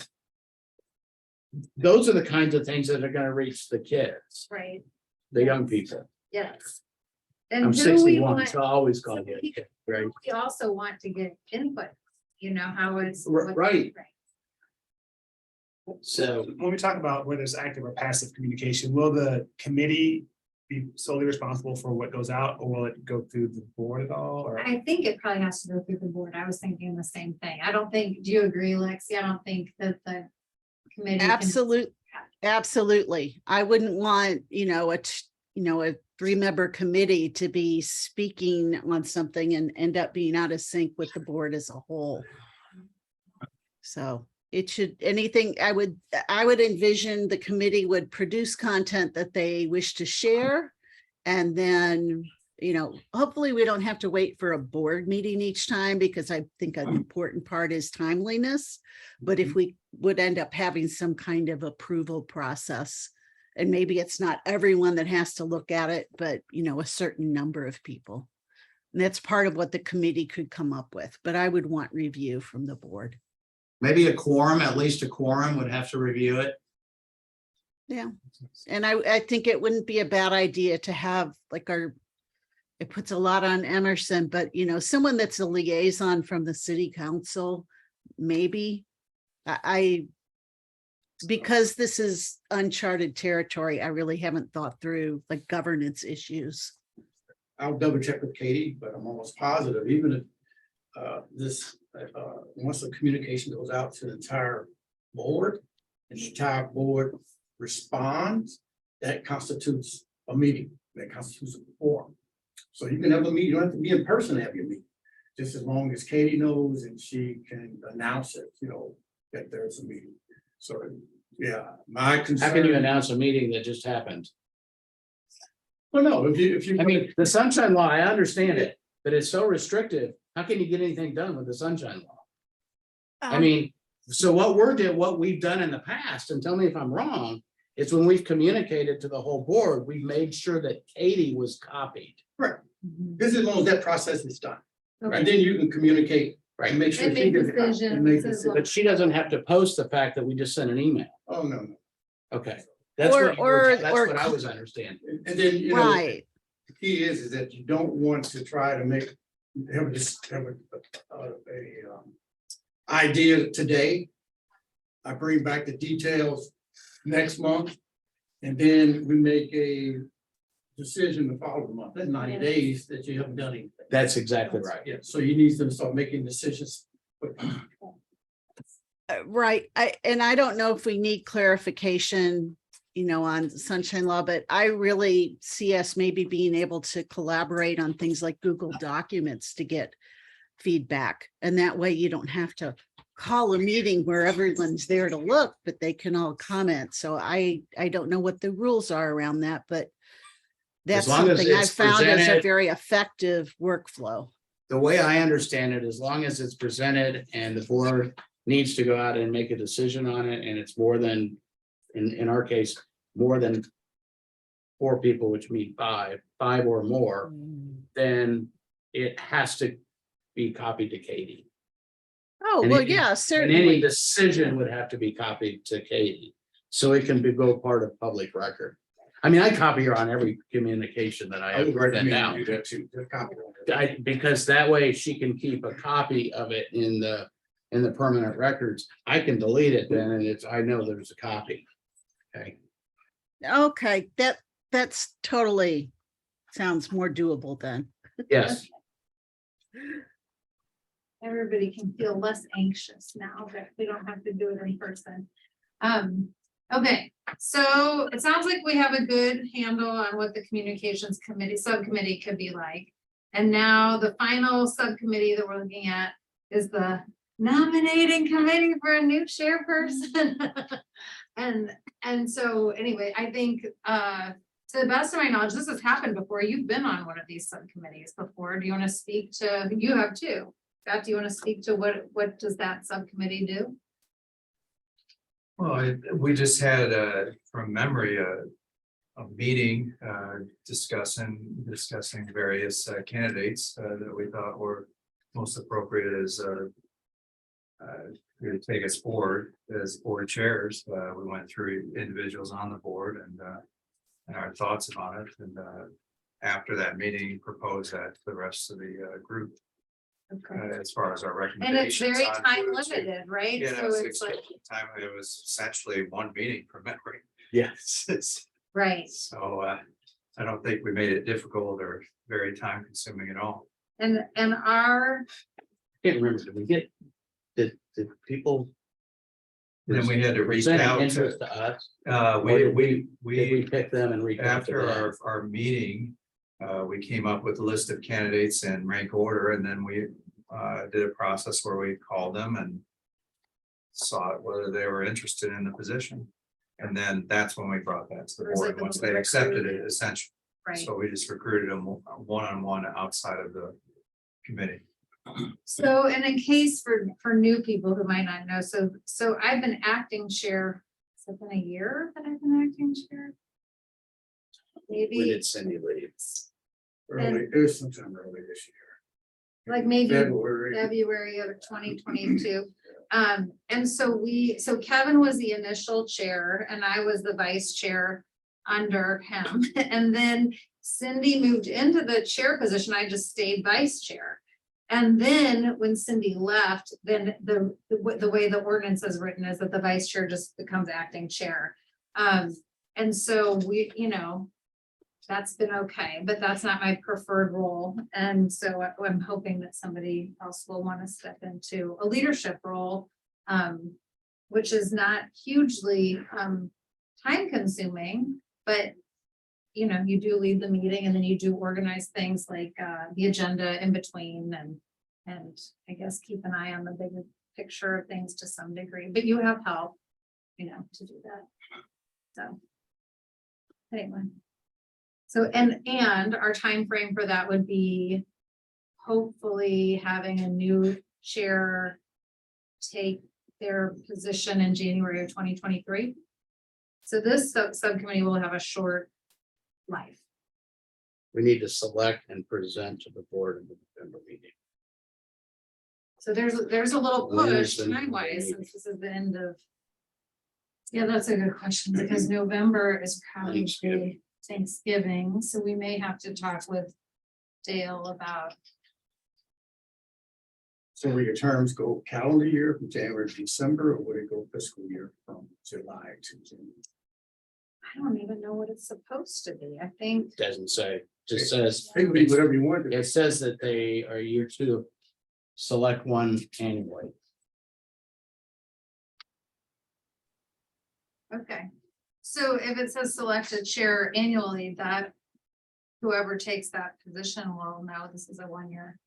those are the kinds of things that are going to reach the kids, Right. the young people. Yes. And I'm who we 61, want- so I always call you, who right? We also want to get input, you know, how it's. Right. So When we talk about whether it's active or passive communication, will the committee be solely responsible for what goes out, or will it go through the board at all, or? I think it probably has to go through the board. I was thinking the same thing. I don't think, do you agree, Lexi? I don't think that the committee. can- Absolutely. I wouldn't want, a 3-member committee to be speaking on something and end up being out of sync with the board as a whole. So it should, I would envision the committee would produce content that they wish to share. And then, hopefully we don't have to wait for a board meeting each time, because I think an important part is timeliness. But if we would end up having some kind of approval process, and maybe it's not everyone that has to look at it, but a certain number of people. And that's part of what the committee could come up with, but I would want review from the board. maybe a quorum, at least a quorum would have to review it. Yeah, and I think it wouldn't be a bad idea to have it puts a lot on Emerson, but someone that's a liaison from the city council, maybe. Because this is uncharted territory, I really haven't thought through governance issues. I'll double check with Katie, but I'm almost positive, even if once the communication goes out to the entire board, and the entire board responds, that constitutes a meeting, that constitutes a forum. So you can have a meeting, you don't have to be in person to have your meeting, just as long as Katie knows and she can announce it, that there's a meeting. So, yeah, my concern. How can you announce a meeting that just happened? Well, no, if you. I mean, the sunshine law, I understand it, but it's so restrictive. How can you get anything done with the sunshine law? I mean, so what we've done in the past, and tell me if I'm wrong, is when we've communicated to the whole board, we've made sure that Katie was copied. Correct. This is as long as that process is done, Okay. and then you can communicate, right, and make sure. And she make gets it out, decisions and make as decisions. well. But she doesn't have to post the fact that we just sent an email. Oh, no, no. Okay. That's Or- what you were- or- that's or- what I was understanding. And then, Right. the key is that you don't want to try to have idea today. I bring back the details next month, and then we make a decision the following month. That's 90 days that you haven't done anything. That's exactly right. Yeah, so you need to start making decisions. Right. I don't know if we need clarification, on sunshine law, but I really see us maybe being able to collaborate on things like Google Documents to get feedback. And that way you don't have to call a meeting where everyone's there to look, but they can all comment. So I don't know what the rules are around that, but that's long as something I've it's found as a presented- very effective workflow. The way I understand it, as long as it's presented and the board needs to go out and make a decision on it, and it's more than, in our case, more than 4 people, which mean five or more, then it has to be copied to Katie. Oh, And well, it- yeah, And any certainly. decision would have to be copied to Katie, so it can go part of public record. I mean, I copy her on every communication that I have written down. Because that way she can keep a copy of it in the permanent records. I can delete it then, and I know there's a copy. Okay, Okay, that's totally sounds more doable then. yes, Everybody can feel less anxious now that we don't have to do it in person. Okay, so it sounds like we have a good handle on what the communications subcommittee could be like. And now the final subcommittee that we're looking at is the nominating committee for a new chairperson. And so anyway, I think, to the best of my knowledge, this has happened before. You've been on one of these subcommittees before. Do you want to speak to, you have too? Scott, do you want to speak to what does that subcommittee do? Well, we just had, from memory, a meeting discussing various candidates that we thought were most appropriate as to take us forward as board chairs. We went through individuals on the board and our thoughts on it, and after that meeting, propose that to the rest of the group Okay. as far as our And it's recommendations. very on time foods. limited, right? Yeah, So it's it's like, time, it was essentially one meeting from memory. Yes. right, So I don't think we made it difficult or very time consuming at all. and our, Can't remember, did people? Then we had to reach present out interest to, to us? we, Or did we, Did we we, pick them and reach out to after them? our meeting, we came up with a list of candidates in rank order, and then we did a process where we called them and saw whether they were interested in the position. And then that's when we brought that to the Or is it board, the once they accepted it, recruited? essentially. right. So we just recruited them one-on-one outside of the committee. So, and in case for new people who might not know, so I've been acting chair, has it been a year that I've been acting chair? When Maybe, did Cindy leave? Early, it was sometime early this year. like maybe February. February of 2022. And so Kevin was the initial chair and I was the vice chair under him. And then Cindy moved into the chair position. I just stayed vice chair. And then when Cindy left, then the way the ordinance is written is that the vice chair just becomes acting chair. And so we, that's been okay, but that's not my preferred role. And so I'm hoping that somebody else will want to step into a leadership role, which is not hugely time consuming, but you do lead the meeting and then you do organize things like the agenda in between and I guess keep an eye on the bigger picture of things to some degree, but you have help, to do that. So anyway. So, and our time frame for that would be hopefully having a new chair take their position in January of 2023. So this subcommittee will have a short life. We need to select and present to the board in the November meeting. So there's a little When is push the November time wise, meeting? since this is the end of. Yeah, that's a good question because November is probably Thanksgiving, so we may have to talk with Dale about. So will your terms go calendar year from January to December, or would it go fiscal year from July to June? I don't even know what it's supposed to be. I think, Doesn't say, just says, It could be whatever you want. it says that they are year two, select one annually. okay. So if it says select a chair annually, that whoever takes that position will know this is a 1 year.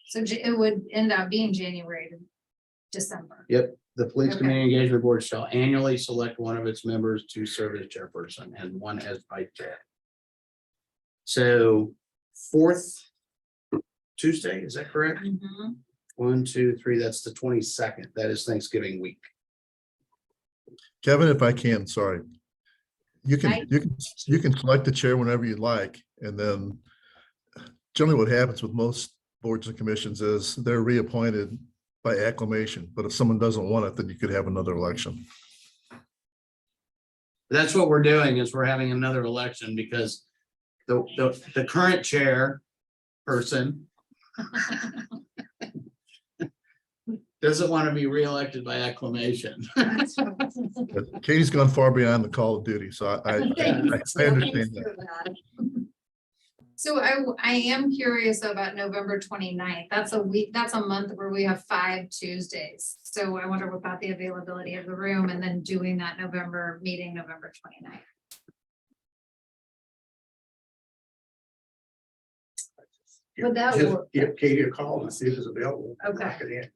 So it would end up being January to December. Yep, the police Okay. community engagement board shall annually select one of its members to serve as chairperson and one as vice chair. So fourth Tuesday, is that correct? Mhm. 1, 2, 3, that's the 22nd. That is Thanksgiving week. Kevin, if I can, sorry. You Right. can, you can select the chair whenever you like, and then generally what happens with most boards and commissions is they're reappointed by acclamation, but if someone doesn't want it, then you could have another election. That's what we're doing is we're having another election because the current chair person doesn't want to be reelected by acclamation. But Katie's gone far beyond the call of duty, so I understand that. So I am curious about November 29th. That's a week, that's a month where we have 5 Tuesdays. So I wonder about the availability of the room and then doing that November meeting, November 29th. Would that Just work? give Katie a call and see if it's available. Okay. Lock it in.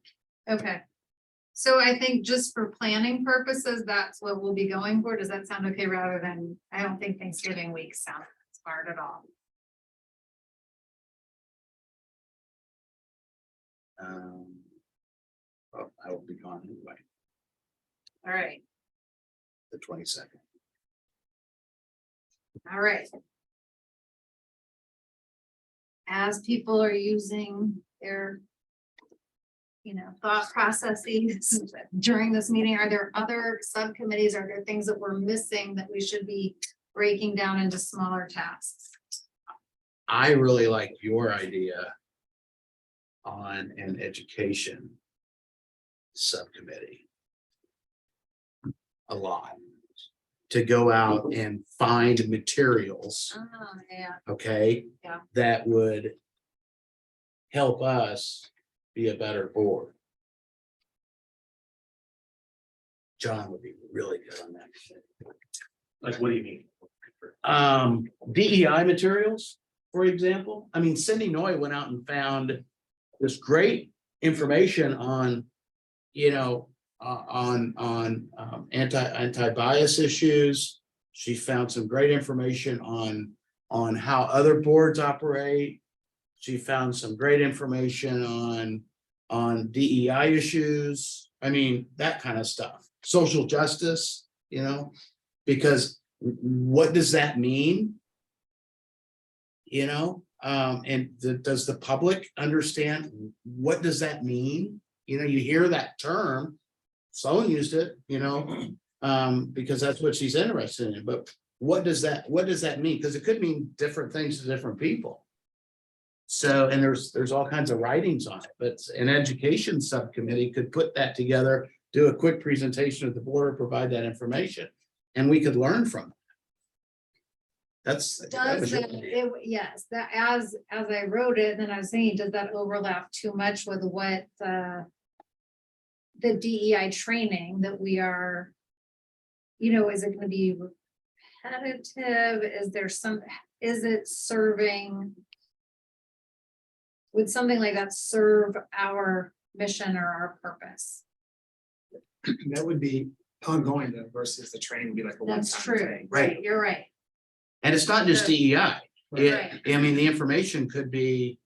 Okay. So I think just for planning purposes, that's what we'll be going for. Does that sound okay rather than, I don't think Thanksgiving week sounds hard at all. Well, I will be gone anyway, All right, the 22nd. all right. As people are using their thought processes during this meeting, are there other subcommittees? Are there things that we're missing that we should be breaking down into smaller tasks? I really like your idea on an education subcommittee a lot, to go out and find materials, Yeah, okay? Yeah. That would help us be a better board. John would be really good on that. Like, what do you mean? DEI materials, for example. I mean, Cindy Noy went out and found this great information on, you know, anti-bias issues. She found some great information on how other boards operate. She found some great information on DEI issues. I mean, that kind of stuff. Social justice, you know, because what does that mean? You know, and does the public understand what does that mean? You know, you hear that term, Sloan used it, you know, because that's what she's interested in. But what does that mean? Because it could mean different things to different people. So, and there's all kinds of writings on it, but an education subcommittee could put that together, do a quick presentation of the board, provide that information, and we could learn from it. That does was your that, idea. yes, that as I wrote it, then I was saying, does that overlap too much with what the DEI training that we are, you know, is it gonna be repetitive? Is it serving? Would something like that serve our mission or our purpose? That would be ongoing though, versus the training would be like a one-time That's true, thing. right, you're right. And it's not just Sure. DEI. Right. I mean, the information could be,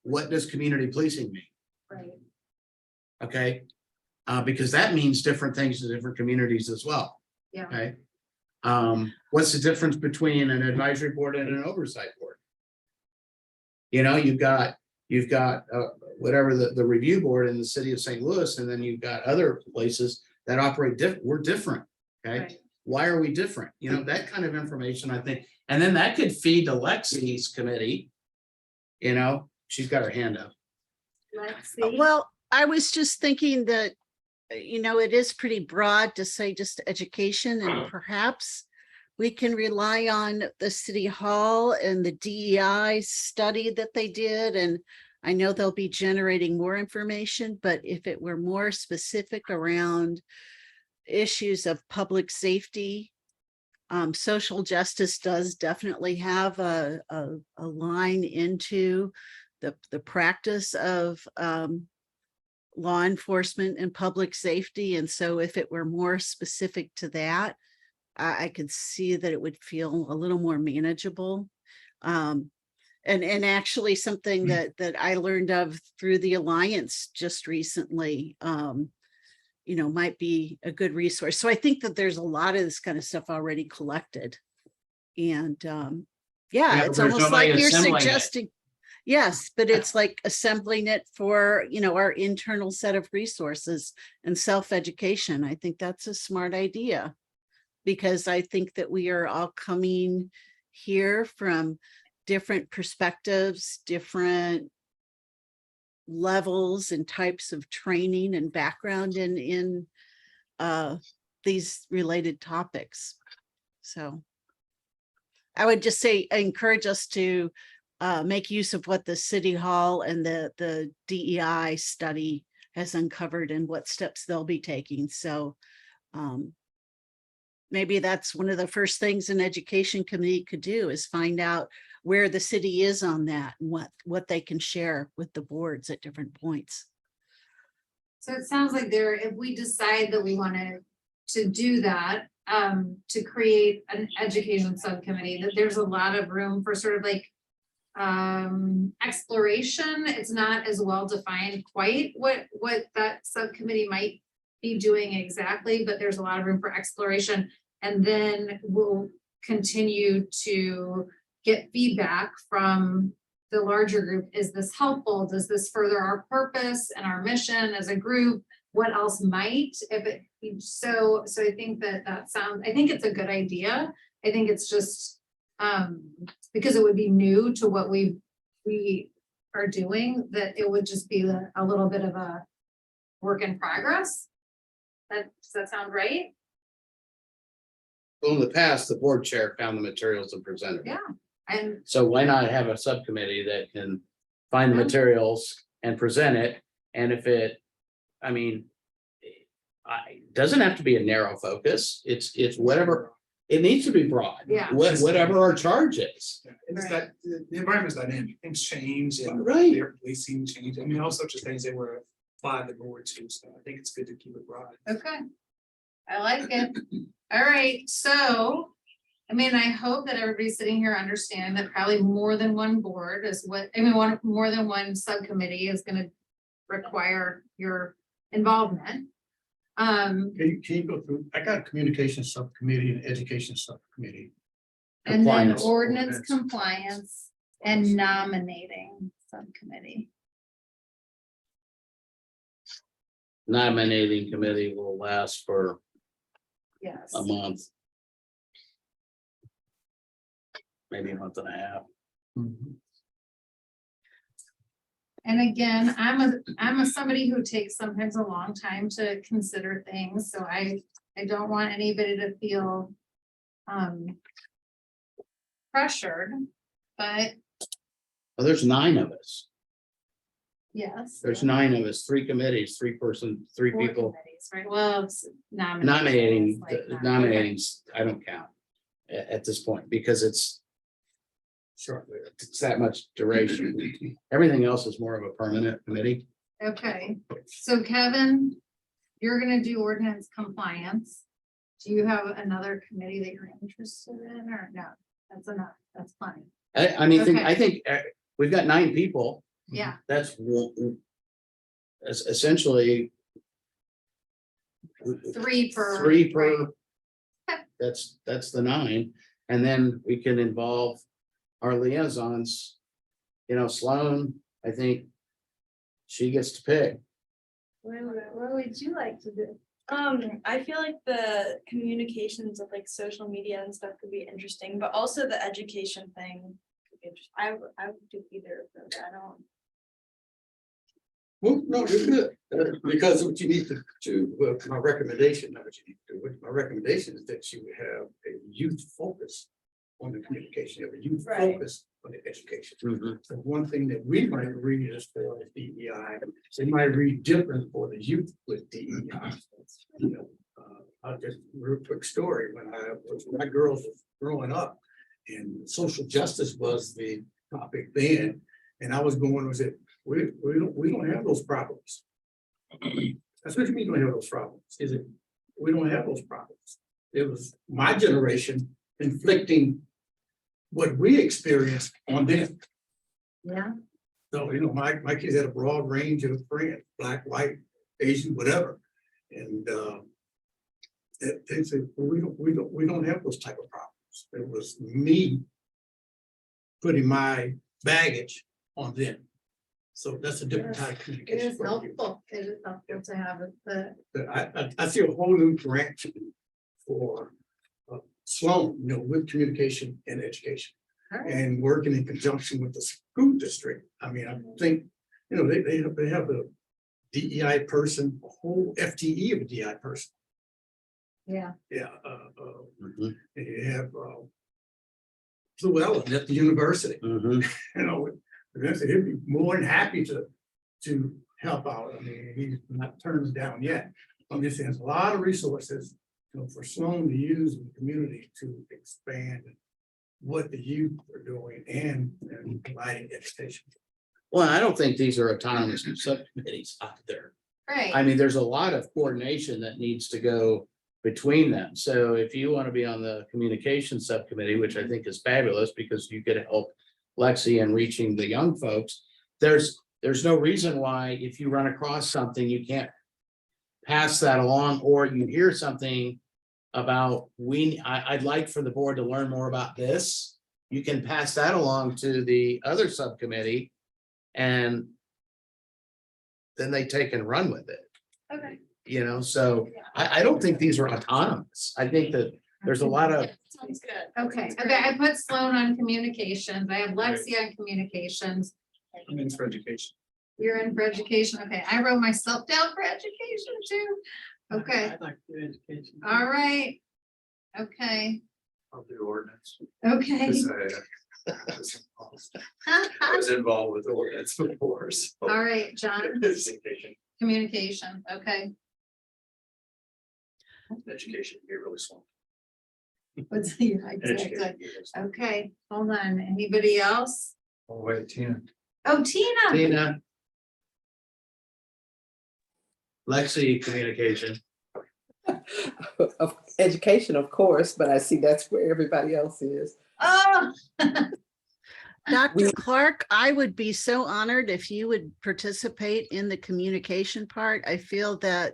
what does community policing mean? Right. Okay. Because that means different things to different communities as well. Yeah. Okay. What's the difference between an advisory board and an oversight board? You know, you've got whatever the review board in the city of St. Louis, and then you've got other places that operate we're different. Okay. Right. Why are we different? You know, that kind of information, I think, and then that could feed to Lexi's committee. You know, she's got her hand up. Let's see. Well, I was just thinking that, you know, it is pretty broad to say just education, and perhaps we can rely on the city hall and the DEI study that they did. And I know they'll be generating more information, but if it were more specific around issues of public safety, social justice does definitely have a line into the practice of law enforcement and public safety. And so if it were more specific to that, I could see that it would feel a little more manageable. And actually something that I learned of through the Alliance just recently, you know, might be a good resource. So I think that there's a lot of this kind of stuff already collected. And yeah, but it's there's almost nobody like you're assembling it. suggesting. Yes, but it's like assembling it for, you know, our internal set of resources and self-education. I think that's a smart idea, because I think that we are all coming here from different perspectives, different levels and types of training and background in these related topics. So I would just say, encourage us to make use of what the City Hall and the DEI study has uncovered and what steps they'll be taking. So maybe that's one of the first things an education committee could do, is find out where the city is on that and what they can share with the boards at different points. So it sounds like if we decide that we wanted to do that, to create an education subcommittee, that there's a lot of room for sort of like exploration. It's not as well defined quite what that subcommittee might be doing exactly, but there's a lot of room for exploration. And then we'll continue to get feedback from the larger group. Is this helpful? Does this further our purpose and our mission as a group? What else might, so I think that sounds, I think it's a good idea. I think it's just Because it would be new to what we are doing, that it would just be a little bit of a work in progress. Does that sound right? Well, in the past, the board chair found the materials and presented. them. Yeah. And So why not have a subcommittee that can find the Yeah. materials and present it? And if it, I mean, doesn't have to be a narrow focus. It's whatever, it needs to be broad. Yeah. Whatever our charge is. And it's that, the environment's dynamic, things change and Right. their policing change. I mean, all sorts of things that were applied the board to, so I think it's good to keep it broad. okay. I like it. All right, so, I mean, I hope that everybody sitting here understand that probably more than one board is more than one subcommittee is gonna require your involvement. Can you go through, I got a communication subcommittee and education subcommittee. And then Compliance. ordinance compliance and nominating subcommittee. Nominating committee will last for Yes. a month. Maybe a month and a half. And again, I'm a somebody who takes sometimes a long time to consider things, so I don't want anybody to feel pressured, but Well, there's 9 of us. yes. There's 9 of us, 3 committees, 3 Four people. committees, right, well, it's Nominating, like nominating, I don't count at this point because it's that much duration. Everything else is more of a permanent committee. Okay, so Kevin, you're gonna do ordinance compliance. Do you have another committee that you're interested in, or no? That's enough, that's plenty, I mean, Okay. I think we've got 9 people. yeah, That's essentially 3 per. 3 right. per. That's the 9. And then we can involve our liaisons. You know, Sloan, I think she gets to pick. What would you like to do? I feel like the communications of like social media and stuff could be interesting, but also the education thing. Could be interesting. I would do either of those. I don't. Well, no, it's good, because what you need my recommendation, not what you need to do, my recommendation is that you have a youth focus on the communication, have a youth Right. focus on the education. So one thing that we might read is for the DEI, they might read different for the youth with DEI. You know, I'll just, real quick story, when my girls was growing up and social justice was the topic then, and I was going, was it, we don't have those problems. That's what you mean, we don't have those problems, is it? We don't have those problems. It was my generation inflicting what we experienced on them. Yeah, So, you know, my kids had a broad range of friends, black, white, Asian, whatever. And they said, well, we don't have those type of problems. It was me putting my baggage on them. So that's a different type of it communication. is helpful, it is helpful to have the, I see a whole new direction for Sloan, you know, with communication and education. all right, And working in conjunction with the school district. I mean, I think, you know, they have a DEI person, a whole FTE of a DEI person. yeah, Yeah, Mhm, and you have Blue Ellen at the university, mhm. you know, he'd be more than happy to help out. I mean, he's not turned down yet. I'm just saying, there's a lot of resources, you know, for Sloan to use in the community to expand what the youth are doing and providing education. Well, I don't think these are autonomous subcommittees out there. I right, mean, there's a lot of coordination that needs to go between them. So if you want to be on the communication subcommittee, which I think is fabulous because you could help Lexi in reaching the young folks, there's no reason why if you run across something, you can't pass that along, or you hear something about I'd like for the board to learn more about this. You can pass that along to the other subcommittee and then they take and run with it, Okay. you know, so I don't think these are autonomous. I think that There's a lot of, Sounds good. Okay, I put Sloan on communications. I have Lexi on communications. I'm in for education. You're in for education. Okay, I wrote myself down for education too. Okay, I'd like to do education. all right. Okay, I'll do ordinance. okay. 'Cause I was involved with ordinance before, so. All right, John, Education communication, okay. can be really small. What's the, okay, hold on. Anybody else? Oh, wait, Tina. Oh, Tina. Tina. Lexi communication. Of education, of course, but I see that's where everybody else is. Oh. Dr. Clark, I would be so honored if you would participate in the communication part. I feel that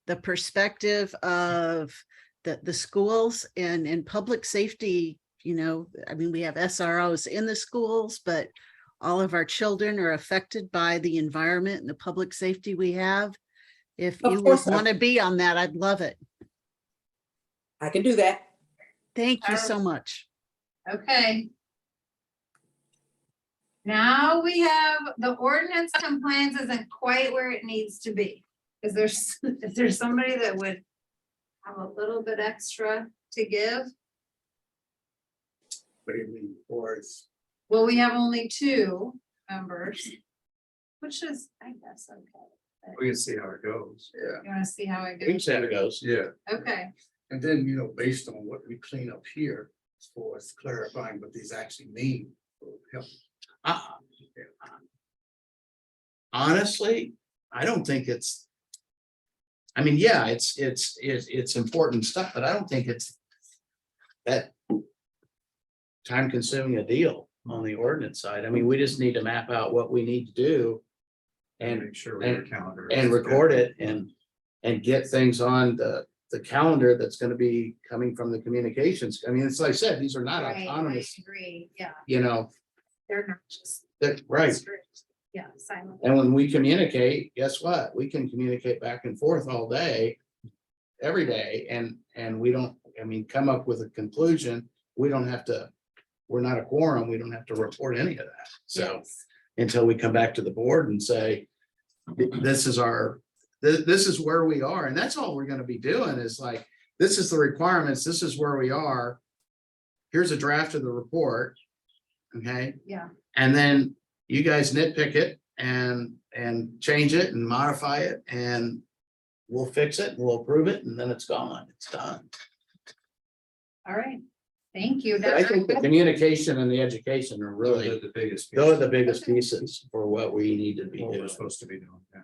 the perspective of the schools and in public safety, you know, I mean, we have SROs in the schools, but all of our children are affected by the environment and the public safety we have. If Of you would course, want to be on that, I'd love it. I can do that. Thank you so much. Okay. Now we have the ordinance compliance isn't quite where it needs to be. Is there somebody that would have a little bit extra to give? What do you mean, or it's Well, we have only 2 members, which is, I guess, okay. We can see how it goes. yeah. You wanna see how it We can goes? see how it goes. Yeah. Okay, And then, you know, based on what we clean up here, as far as clarifying what these actually mean. will help. Uh, Honestly, I don't think it's. I mean, yeah, it's important stuff, but I don't think it's that time consuming a deal on the ordinance side. I mean, we just need to map out what we need to do and Make sure we have a calendar. and record it and get things on the calendar that's gonna be coming from the communications. I mean, it's like I said, these are not right, I autonomous, agree, yeah, you know, they're not just that, right. strict, yeah, silent. And when we communicate, guess what? We can communicate back and forth all day, every day, and we don't, I mean, come up with a conclusion. We don't have to, we're not a quorum. We don't have to report any of that. So Yes. until we come back to the board and say, this is our, this is where we are. And that's all we're gonna be doing is like, this is the requirements. This is where we are. Here's a draft of the report. Okay? Yeah, And then you guys nitpick it and change it and modify it and we'll fix it, and we'll approve it, and then it's gone, it's done. all right, thank you. But I think the communication and the education are really, The biggest. those are the biggest pieces for what we need to be What we're doing. supposed to be doing, yeah.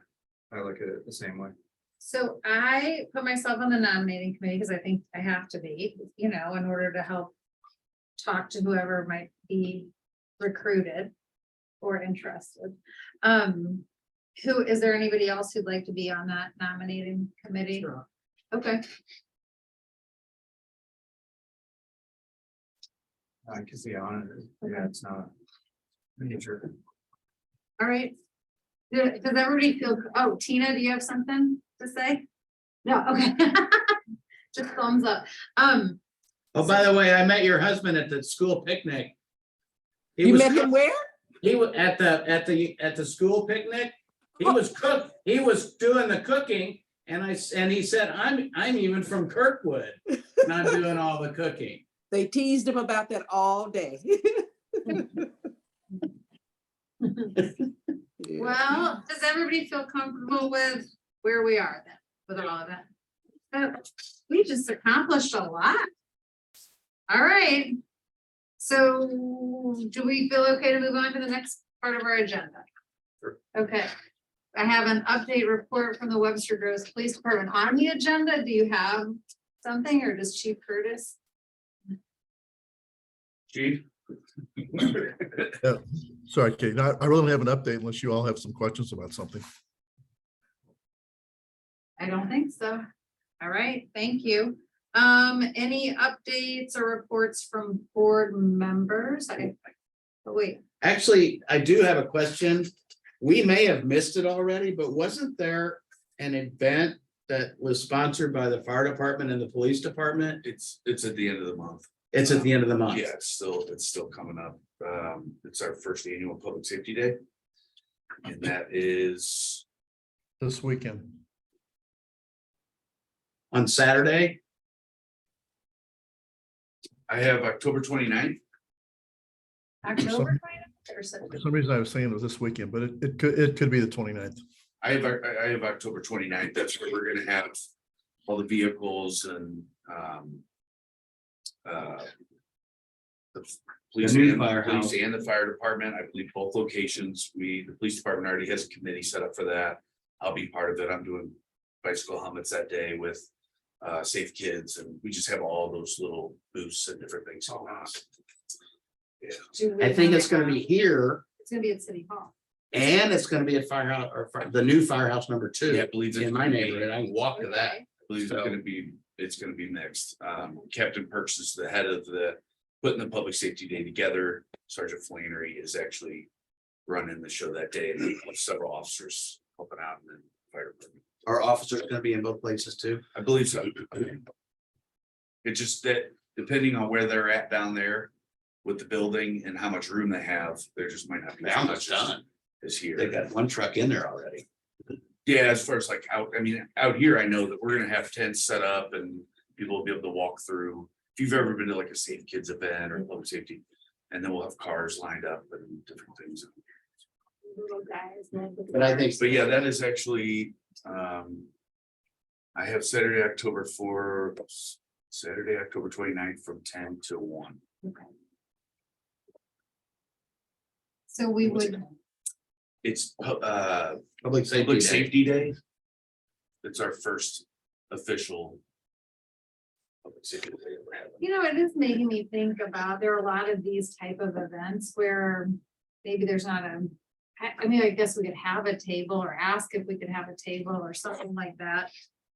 I look at it the same way. So I put myself on the nominating committee because I think I have to be, you know, in order to help talk to whoever might be recruited or interested. Who, is there anybody else who'd like to be on that nominating committee? Okay, I can see on it, yeah, it's not. Major. all right. Does everybody feel, oh, Tina, do you have something to say? No, okay. Just thumbs up. Oh, by the way, I met your husband at the school picnic. He You was, met him where? he was at the school picnic. He was doing the cooking and he said, I'm even from Kirkwood and I'm doing all the cooking. They teased him about that all day. Yeah. Well, does everybody feel comfortable with where we are then, with all of that? We just accomplished a lot. All right. So do we feel okay to move on to the next part of our agenda? Sure. Okay. I have an update report from the Webster Groves Police Department on the agenda. Do you have something or does Chief Curtis? Chief? Sorry, Kate, I really don't have an update unless you all have some questions about something. I don't think so. All right, thank you. Any updates or reports from board members? Oh, wait, Actually, I do have a question. We may have missed it already, but wasn't there an event that was sponsored by the fire department and the police department? It's at the end of the month. It's at the end of the month. Yeah, it's still coming up. It's our first annual Public Safety Day. And that is, This weekend. On Saturday, I have October 29th. October 29th or For September? some reason I was saying it was this weekend, but it could be the 29th. I have October 29th. That's where we're gonna have all the vehicles and the police The new and firehouse. police and the fire department. I believe both locations. The police department already has a committee set up for that. I'll be part of it. I'm doing bicycle helmets that day with Safe Kids, and we just have all those little booths and different things going on. Do we I think wanna it's gonna have- be here It's gonna be at City Hall. and it's gonna be at firehouse the new firehouse number two. Yeah, I believe it's In my gonna be- neighborhood. I can walk to that. Okay. I believe it's gonna be mixed. Captain Perks is the head of putting the Public Safety Day together. Sergeant Flannery is actually running the show that day, and then several officers helping out and then fire department. Our officers gonna be in both places too. I believe so. It's just that depending on where they're at down there with the building and how much room they have, there just might not be. They're as almost much as done. Is here. They got one truck in there already. Yeah, as far as like out here, I know that we're gonna have tents set up and people will be able to walk through. If you've ever been to like a Safe Kids event or public safety, and then we'll have cars lined up and different things. Little guys, little But I think, But yeah, that is actually, I have Saturday, October 29th from 10 to 1. Okay. So we would, It's public Public safety day. Safety Day. It's our first official. Public Safety Day we're having. you know, it is making me think about, there are a lot of these type of events where maybe there's not I mean, I guess we could have a table or ask if we could have a table or something like that.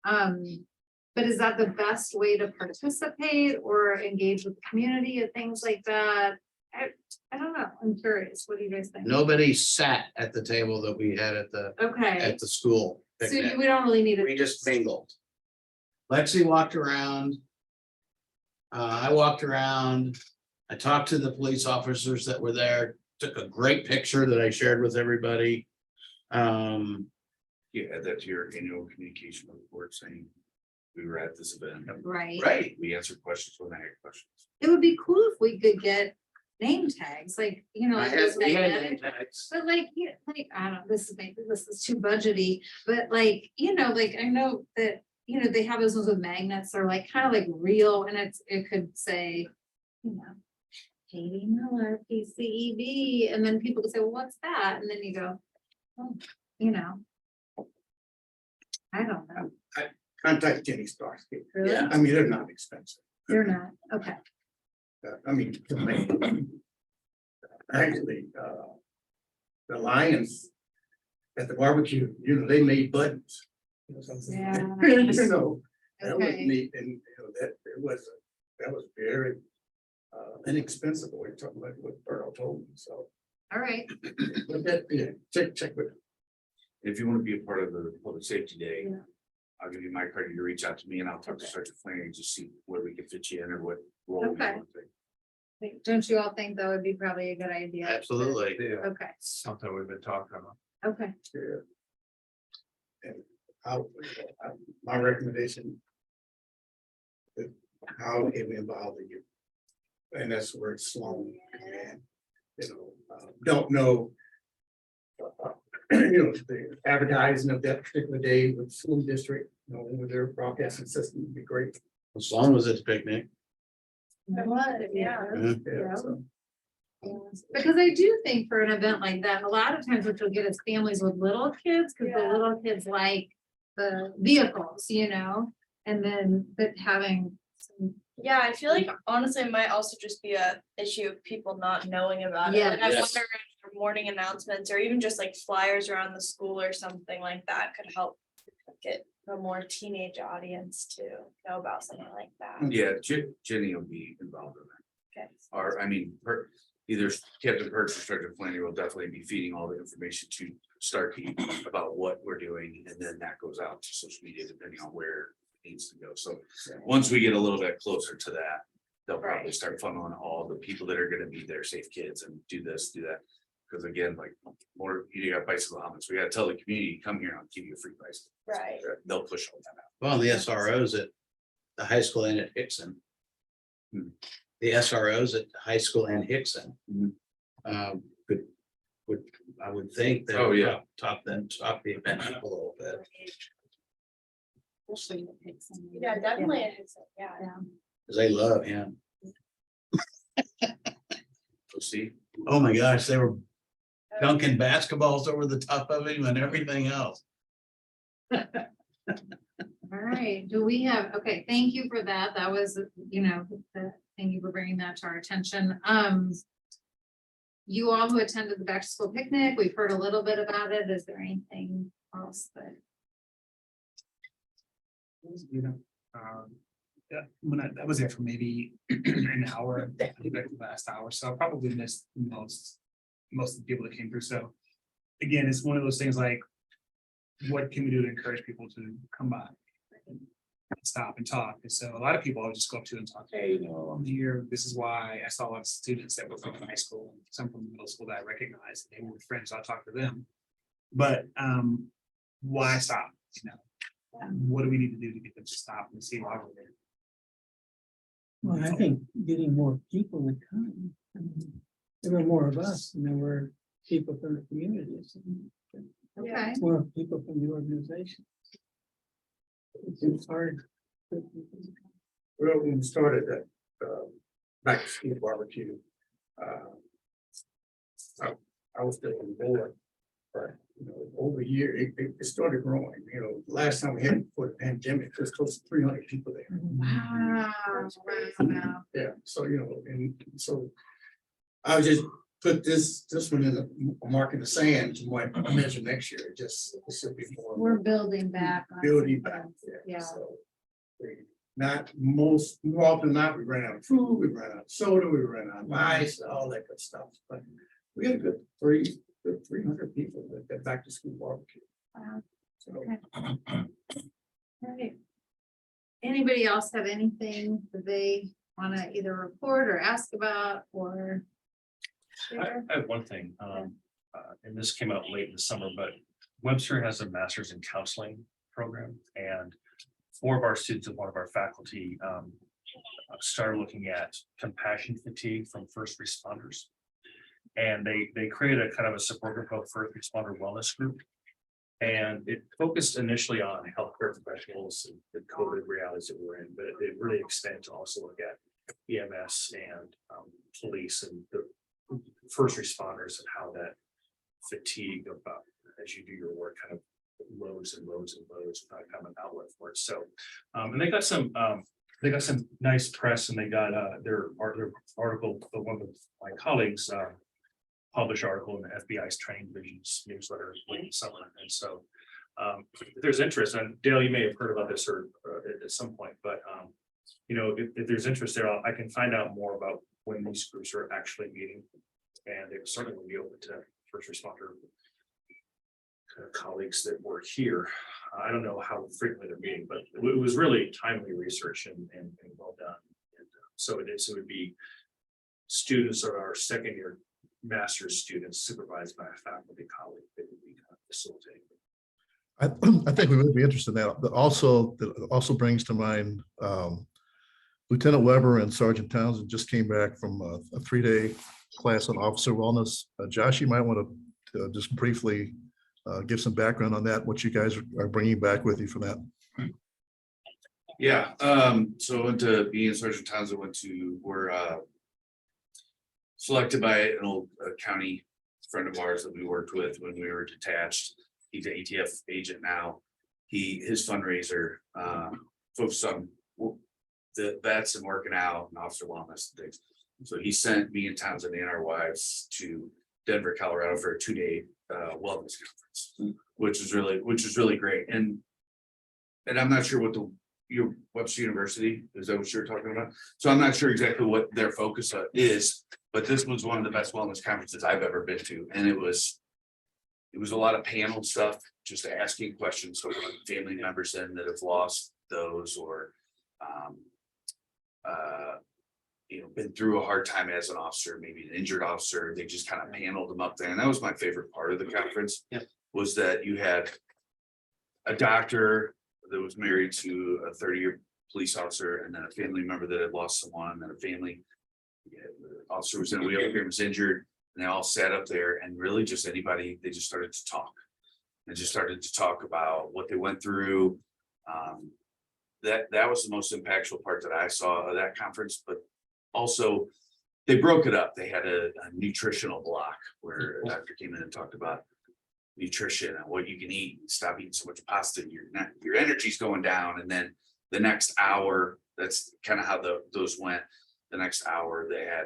But is that the best way to participate or engage with the community and things like that? I don't know. I'm curious. What do you guys think? Nobody sat at the table that we had at Okay, the school. so picnic. we don't really need We it. just mingled. Lexi walked around. I walked around. I talked to the police officers that were there, took a great picture that I shared with everybody. You add that to your annual communication report saying we were at this event. Right. Right. We answered questions when they had questions. It would be cool if we could get name tags, like, you know, I like had those we had magnetic- name tags. but like, yeah, like, I don't know, this is too budgety, but like, you know, like, I know that, you know, they have those ones with magnets, they're like, kind of like real, and it could say, you know, Katie Miller, PCEB, and then people could say, well, what's that? And then you go, oh, you know. I don't know, Contact Jenny Starsky. really, Yeah. I mean, they're not expensive. they're not, okay, I mean, to me. Actually, the Lions at the barbecue, you know, they made buttons. Yeah. You know, that was okay, neat, and you know, that was very inexpensive, what you're talking about, what Earl told me, so. all right, But that, yeah, check with. If you want to be a part of the Public Safety Day, Yeah. I'll give you my card, you reach out to me and I'll talk to Okay. Sergeant Flannery to see where we can fit you in or what role. you Okay. want to take. don't you all think that would be probably a good idea? Absolutely. Yeah, Okay, something we've been talking about. okay, Yeah. And my recommendation. is how it will involve the youth. And that's where it's slow and, you know, don't know. You know, the advertising of that particular day with school district, you know, with their broadcasting system would be great. As long as it's picnic. yeah. Mhm. Yeah, Yeah. so. Because I do think for an event like that, a lot of times what you'll get is families with little kids, because the Yeah. little kids like the vehicles, you know, and then, but having some, Yeah, I feel like honestly, it might also just be a issue of people not knowing about it. Like, I Yes. wonder if morning announcements or even just like flyers around the school or something like that could help get a more teenage audience to know about something like that. Yeah, Jenny will be involved in that. Okay. Or, I mean, either Captain Perks or Sergeant Flannery will definitely be feeding all the information to start about what we're doing, and then that goes out to social media depending on where it needs to go. So once we get a little bit closer to that, they'll probably start funneling all the people that are gonna be there, Safe Kids, and do this, do that. Because again, like, more, you got bicycle helmets, we gotta tell the community, come here, I'll give you a free bicycle. Right. They'll push all that out. Well, the SROs at the high school and at Hickson. The SROs at the high school and Hickson. I would think that. Oh, yeah. Top the event up a little bit. Yeah, definitely. Yeah. Cause they love him. We'll see. Oh my gosh, they were dunking basketballs over the top of him and everything else. All right, do we have, okay, thank you for that. That was, thank you for bringing that to our attention. You all who attended the back to school picnic, we've heard a little bit about it. Is there anything else that? Yeah, when I was there for maybe an hour, I think like the last hour, so I probably missed most of the people that came through. So again, it's one of those things like, what can we do to encourage people to come by and stop and talk? And so a lot of people I'll just go up to and talk, hey, I'm here. This is why. I saw a lot of students that were from high school, some from middle school that I recognized. They were friends. I'll talk to them. But why stop? What do we need to do to get them to stop and see why we're there? Well, I think getting more people would come. I mean, there were more of us and there were people from the communities. Okay. More people from the organization. It's hard. Well, when we started that back to school barbecue, I was still on board, but over a year it started growing. Last time we had it before the pandemic, there's close to 300 people there. Wow. Yeah, so and so I would just put this one in a mark in the sand to what I measure next year. It should be more. We're building back. on Building something. back. Yeah. So, more often than not, we ran out of food, we ran out of soda, we ran out of ice, all that good stuff. But we had a good 300 people at that back to school barbecue. Wow. So, Okay. Right. Anybody else have anything that they want to either report or ask about or? share? I have one thing, and this came out late in the summer, but Webster has a master's in counseling program, and 4 of our students and 1 of our faculty started looking at compassion fatigue from first responders. And they created a kind of a support group called First Responder Wellness Group. And it focused initially on healthcare professionals and the COVID realities that we're in, but it really expanded to also look at EMS and police and the first responders and how that fatigue about as you do your work kind of lows and lows and lows without kind of an outlet for it. So and they got some nice press, and they got their article, one of my colleagues published article in the FBI's training division's newsletter late in summer. And so if there's interest, and Dale, you may have heard about this or at some point, but if there's interest there, I can find out more about when these groups are actually meeting, and it certainly will be open to first responder colleagues that were here. I don't know how frequently they're meeting, but it was really timely research and well done. And so it would be students of our second year master's students supervised by a faculty colleague that would be kind of facilitating. I think we would be interested in that, but also that also brings to mind Lieutenant Weber and Sergeant Townsend just came back from a 3-day class on officer wellness. Josh, you might want to just briefly give some background on that, what you guys are bringing back with you from that. Yeah, so I went to me and Sergeant Townsend were selected by an old county friend of ours that we worked with when we were detached. He's an ATF agent now. His fundraiser focused on the vets and working out and officer wellness and things. So he sent me and Townsend and our wives to Denver, Colorado for a 2-day wellness conference, which is really great. And I'm not sure what your Webster University, is that what you're talking about? So I'm not sure exactly what their focus is, but this was one of the best wellness conferences I've ever been to, and it was it was a lot of panel stuff, just asking questions, so family members in that have lost those or been through a hard time as an officer, maybe an injured officer, they just kind of paneled them up there. And that was my favorite part of the conference. Yeah. Was that you had a doctor that was married to a 30-year police officer, and then a family member that had lost someone, and then a family officer was in a wheelchair, was injured, and they all sat up there, and really just anybody, they just started to talk. And just started to talk about what they went through. That was the most impactful part that I saw of that conference, but also they broke it up. They had a nutritional block where a doctor came in and talked about nutrition and what you can eat, and stop eating so much pasta, your energy's going down. And then the next hour, that's kind of how those went. The next hour, they had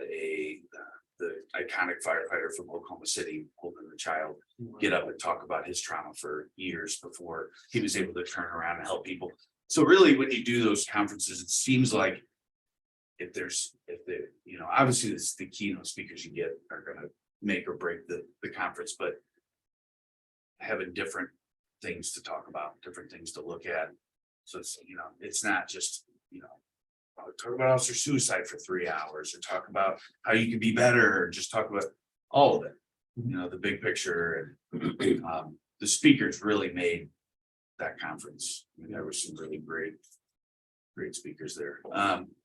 the iconic firefighter from Oklahoma City holding the child get up and talk about his trauma for years before he was able to turn around and help people. So really, when you do those conferences, it seems like obviously this, the keynote speakers you get are going to make or break the conference, but having different things to talk about, different things to look at. So it's not just, talk about officer suicide for 3 hours, or talk about how you can be better, or just talk about all of it, the big picture. And the speakers really made that conference. I mean, there was some really great speakers there.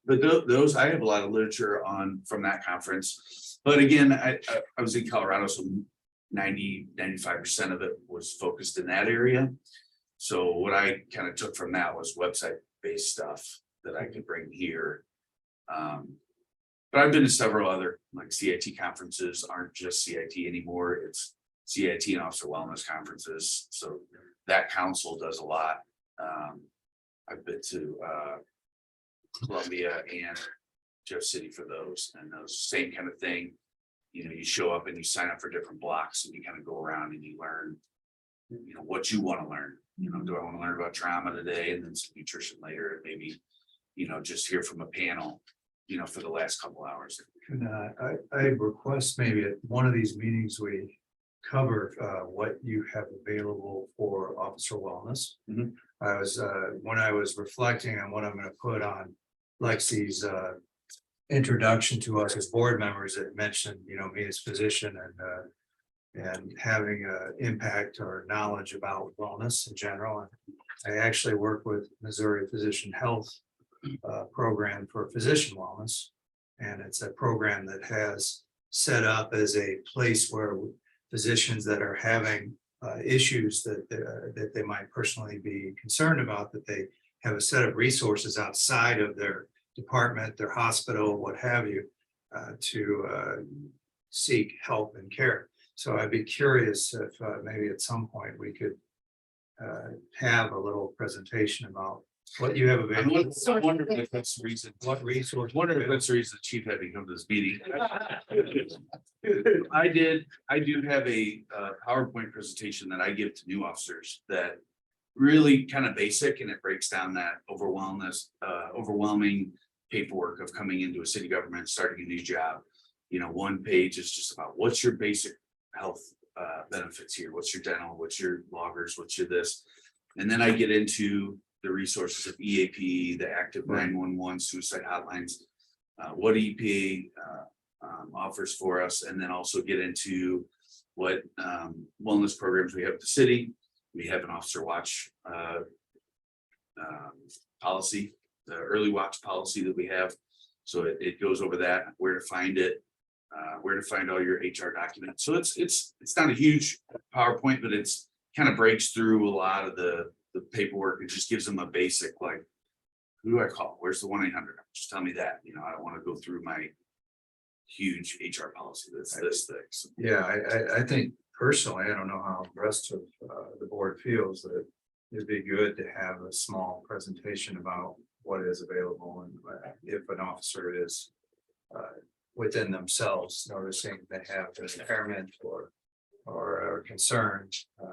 But those, I have a lot of literature from that conference. But again, I was in Colorado, so 95% of it was focused in that area. So what I kind of took from that was website-based stuff that I could bring here. But I've been to several other like CIT conferences, aren't just CIT anymore. It's CIT and officer wellness conferences. So that council does a lot. I've been to Columbia and Jeff City for those, and those same kind of thing. You show up and you sign up for different blocks, and you kind of go around and you learn, what you want to learn. Do I want to learn about trauma today, and then some nutrition later, and maybe, just hear from a panel, for the last couple hours. Can I request maybe at one of these meetings we cover what you have available for officer wellness. Mhm. When I was reflecting on what I'm going to put on Lexi's introduction to us as board members, it mentioned, me as physician and having impact or knowledge about wellness in general. And I actually work with Missouri Physician Health program for physician wellness. And it's a program that has set up as a place where physicians that are having issues that they might personally be concerned about, that they have a set of resources outside of their department, their hospital, what have you, to seek help and care. So I'd be curious if maybe at some point we could have a little presentation about what you have available. I wonder if that's the reason. What resource? Wonder if that's the reason the chief had to come to this meeting. I do have a PowerPoint presentation that I give to new officers that really kind of basic, and it breaks down that overwhelming paperwork of coming into a city government, starting a new job. One page is just about what's your basic health benefits here, what's your dental, what's your loggers, what's your this, and then I get into the resources of EAP, the active 911 suicide hotlines, what EPA offers for us, and then also get into what wellness programs we have at the city. We have an officer watch policy, the early watch policy that we have. So it goes over that, where to find it, where to find all your HR documents. So it's not a huge PowerPoint, but it's kind of breaks through a lot of the paperwork. It just gives them a basic, like, who do I call? Where's the 1-800? Just tell me that. I don't want to go through my huge HR policy that's this thick. So. Yeah, I think personally, I don't know how the rest of the board feels, that it'd be good to have a small presentation about what is available, and if an officer is within themselves noticing they have an impairment or concern,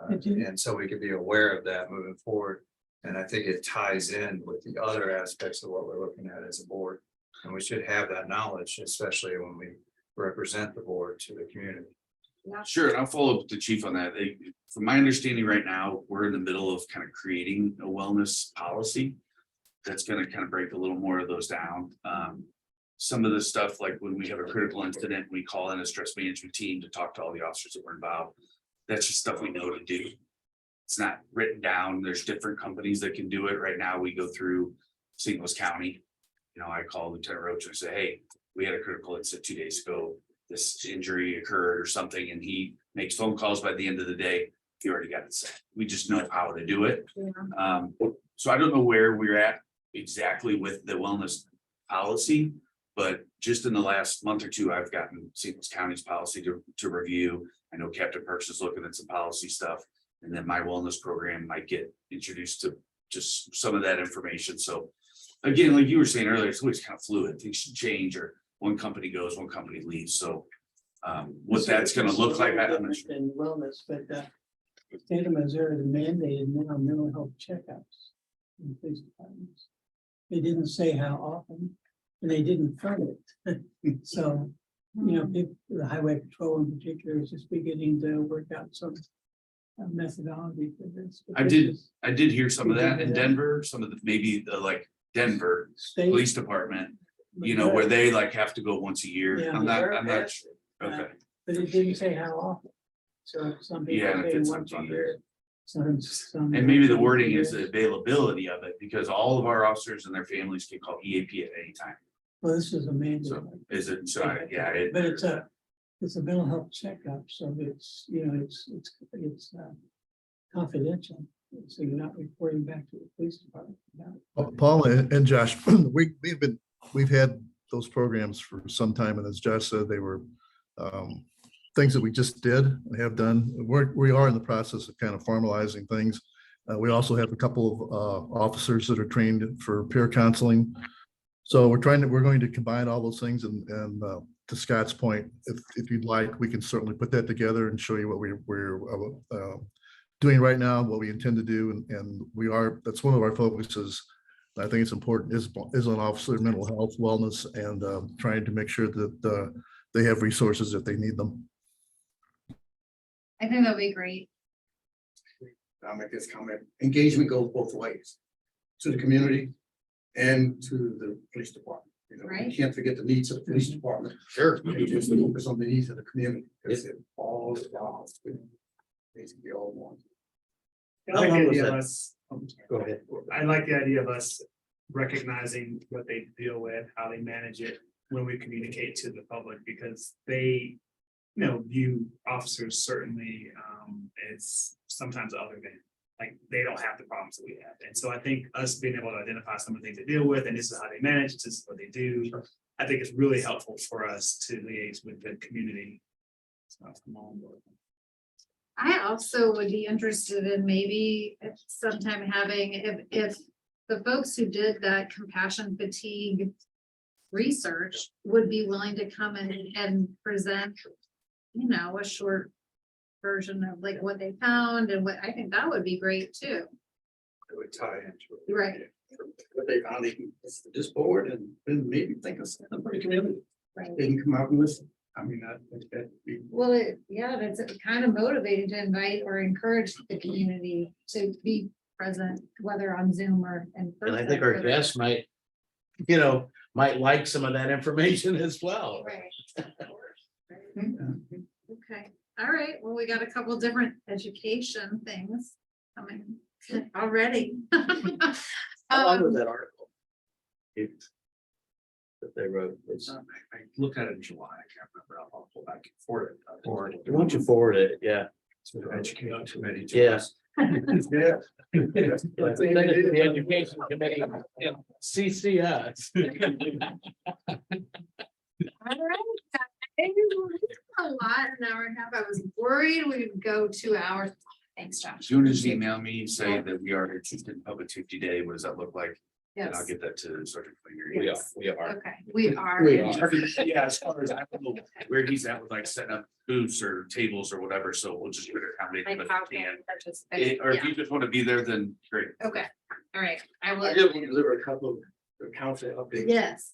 and so we could be aware of that moving forward. And I think it ties in with the other aspects of what we're looking at as a board, and we should have that knowledge, especially when we represent the board to the community. Yeah. Sure, and I'll follow up with the chief on that. From my understanding right now, we're in the middle of kind of creating a wellness policy. That's gonna kind of break a little more of those down. Some of the stuff, like when we have a critical incident, we call in a stress management team to talk to all the officers that were involved. That's just stuff we know to do. It's not written down. There's different companies that can do it. Right now, we go through St. Louis County. You know, I call Lieutenant Roach and say, hey, we had a critical incident 2 days ago. This injury occurred or something, and he makes phone calls. By the end of the day, he already got it set. We just know how to do it. Yeah. So I don't know where we're at exactly with the wellness policy, but just in the last month or two, I've gotten St. Louis County's policy to review. I know Captain Perks is looking at some policy stuff, and then my wellness program might get introduced to just some of that information. So again, like you were saying earlier, it's always kind of fluid. Things should change, or one company goes, one company leaves. So what that's gonna look like, I'm not sure. And wellness, but the state of Missouri mandated now mental health checkups in police departments. They didn't say how often, and they didn't fund it. So, you know, the highway patrol in particular is just beginning to work out some methodology for this. But this I did hear some of that in Denver, some of the, maybe the like Denver state- Police Department, you know, where they like have to go once a year. Yeah. I'm not sure. Okay. But it didn't say how often. So some people Yeah, and if say it's once a unfunded. year. Some. And maybe the wording is the availability of it, because all of our officers and their families can call EAP at any time. Well, this is a mandate. So is it, so But it's a mental health checkup, so it's, you know, it's confidential. So you're not reporting back to the police department. about it. Paul and Josh, we've had those programs for some time, and as Josh said, they were things that we just did and have done. We are in the process of kind of formalizing things. We also have a couple of officers that are trained for peer counseling. So we're going to combine all those things, and to Scott's point, if you'd like, we can certainly put that together and show you what we're doing right now, what we intend to do, and that's one of our focuses. I think it's important is on officer mental health, wellness, and trying to make sure that they have resources if they need them. I think that'd be great. I'll make this comment. Engagement goes both ways, to the community and to the police department. You know, Right. we can't forget the needs of the police department. Sure. We just focus on the needs of the community. Because it all is basically all one. I like the idea of us, Go ahead. I like the idea of us recognizing what they deal with, how they manage it when we communicate to the public, because they, you know, view officers certainly, it's sometimes other than, like, they don't have the problems that we have. And so I think us being able to identify some of the things they deal with, and this is how they manage, this is what they do. I think it's really helpful for us to liaise with the community. So I'm on board. I also would be interested in maybe sometime having, if the folks who did that compassion fatigue research would be willing to come in and present, you know, a short version of like what they found, and what, I think that would be great too. It would tie into it. Right. What they found, they can, this board, and then maybe think of something for the community. Right. They can come out and listen. I mean, I think that'd be. Well, it's kind of motivating to invite or encourage the community to be present, whether on Zoom or in person. And I think our guests might like some of that information as well. Right. Okay, all right, well, we got a couple different education things coming already. How long was that article? That they wrote. I looked at it in July, I can't remember, I'll pull back and forward it. Why don't you forward it? Yeah. To the education committee. Yes. Yeah. Send it to the education committee. CC us. All right. A lot, an hour and a half. I was worried we'd go 2 hours. Thanks, Josh. You want to just email me, say that we are interested in Public Safety Day, what does that look like? And I'll Yes, get that to Sergeant Klinger. We are. okay, we are. Yeah, as far as I don't know where he's at with like setting up booths or tables or whatever, so we'll just accommodate him Like if how we can can. participate? Or if Yeah. you just want to be there, then great. Okay, all right, I I will. just want to deliver a couple of council updates. Yes,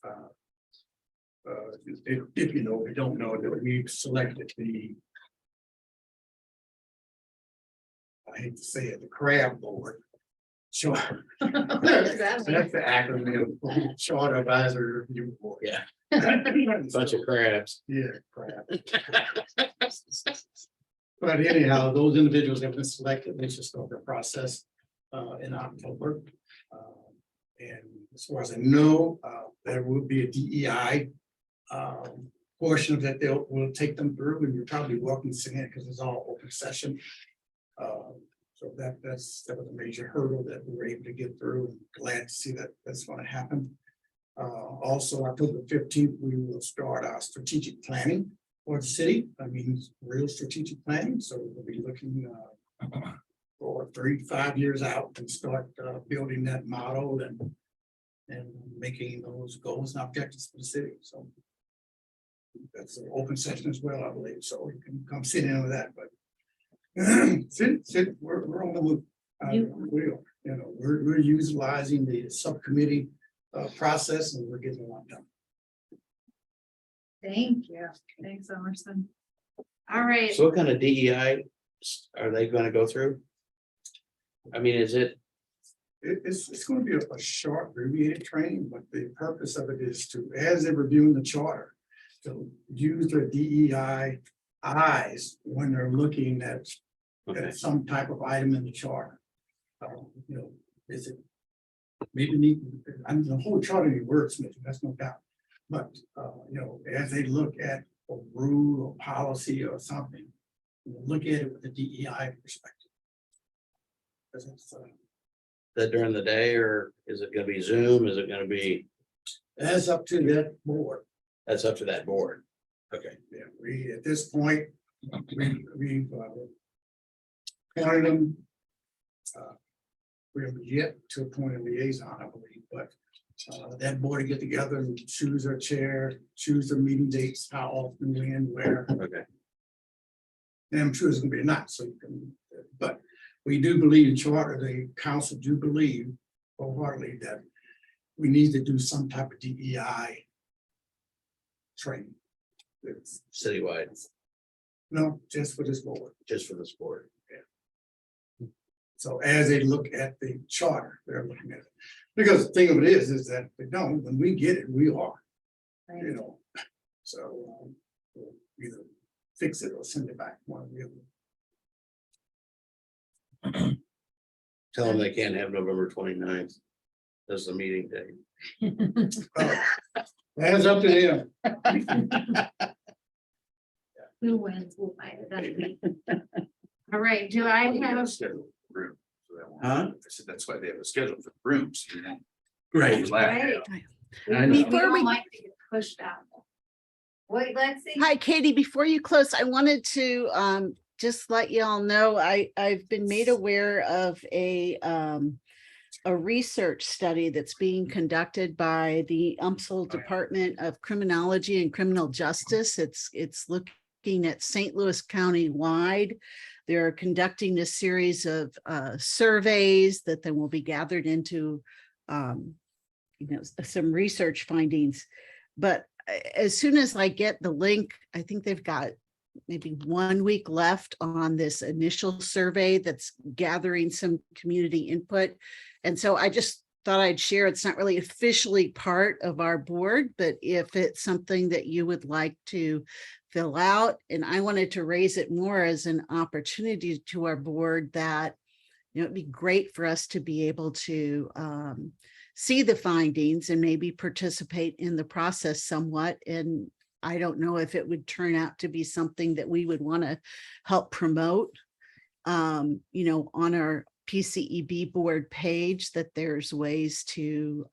If you know, we don't know that we've selected the I hate to say it, the crab board. Sure. That's the acronym, Short Advisory Review Board. Yeah. Bunch of crabs. Yeah, crap. But anyhow, those individuals have been selected, they should start the process in October. And as far as I know, there will be a DEI portion of that will take them through, and you're probably welcome to sing it because it's all open session. So that was a major hurdle that we were able to get through. Glad to see that that's going to happen. Also, October 15th, we will start our strategic planning for the city. I mean, real strategic planning. So we'll be looking for 3 to 5 years out and start building that model and making those goals and objectives for the city. So that's an open session as well, I believe. So you can come sit in with that, but we're on the move. We are, we're utilizing the subcommittee process, and we're getting a lot done. Thank you. Thanks, Emerson. All right. So what kind of DEI are they gonna go through? I mean, is it? It's going to be a short abbreviated training, but the purpose of it is to, as they're reviewing the charter, to use their DEI eyes when they're looking at some type of item in the charter. Is it maybe need, I mean, the whole charter needs wordsmithing, that's no doubt. But as they look at a rule or policy or something, look at it with the DEI perspective. Because it's, That during the day, or is it gonna be Zoom? Is it gonna be? that's up to that board. That's up to that board. Okay. Yeah, we, at this point, we've appointed them. We have yet to appoint a liaison, I believe, but that board to get together and choose their chair, choose their meeting dates, how often, when, where. Okay. And I'm sure it's gonna be a night, so you can, but we do believe in charter, the council do believe wholeheartedly that we need to do some type of DEI training. It's, Citywide, no, just for this board. just for this board. So as they look at the charter, they're looking at it. Because the thing of it is that they don't, when we get it, we are, so we'll either fix it or send it back, one or the other. Tell them they can't have November 29th. That's the meeting day. That's up to them. Who wins? We'll find it. All right, do I have? Room for that one. Huh? I said, that's why they have a schedule for rooms. Right. Overlap. I know. We Before don't we- like to get pushed out. Wait, let's see. Hi, Katie. Before you close, I wanted to just let you all know, I've been made aware of a research study that's being conducted by the UMSL Department of Criminology and Criminal Justice. It's looking at St. Louis County wide. They're conducting a series of surveys that then will be gathered into some research findings. But as soon as I get the link, I think they've got maybe 1 week left on this initial survey that's gathering some community input. And so I just thought I'd share, it's not really officially part of our board, but if it's something that you would like to fill out, and I wanted to raise it more as an opportunity to our board that, it'd be great for us to be able to see the findings and maybe participate in the process somewhat. And I don't know if it would turn out to be something that we would want to help promote, on our PCEB board page, that there's ways to,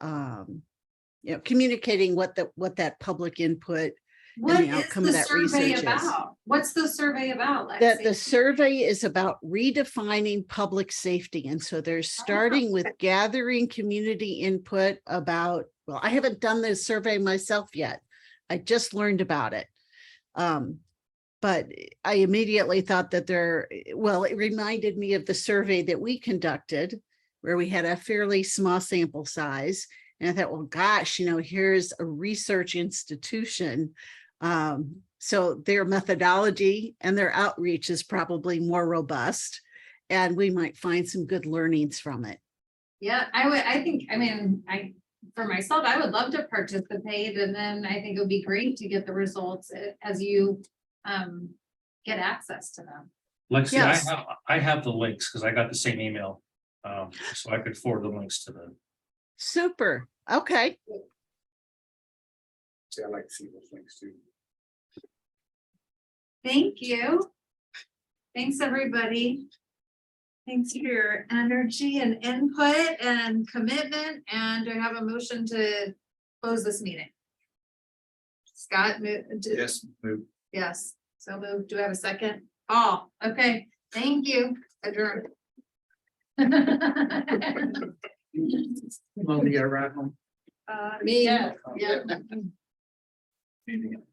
communicating what that public input What and the is outcome the of that survey research is. about? What's the survey about? That the Lexi? survey is about redefining public safety. And so they're starting with gathering community input about, well, I haven't done this survey myself yet. I just learned about it. But I immediately thought that it reminded me of the survey that we conducted where we had a fairly small sample size. And I thought, well, gosh, here's a research institution. So their methodology and their outreach is probably more robust. and we might find some good learnings from it. Yeah, for myself, I would love to participate, and then I think it would be great to get the results as you get access to them. Lexi, Yes. I have the links because I got the same email. So I could forward the links to the. Super. Okay. See, I like to see those links too. Thank you. Thanks, everybody. Thanks for your energy and input and commitment, and I have a motion to close this meeting. Scott, Yes, move. yes, so moved. Do I have a second? Oh, okay, thank you. Adjourned. Want me to get a ride home? Me, yeah.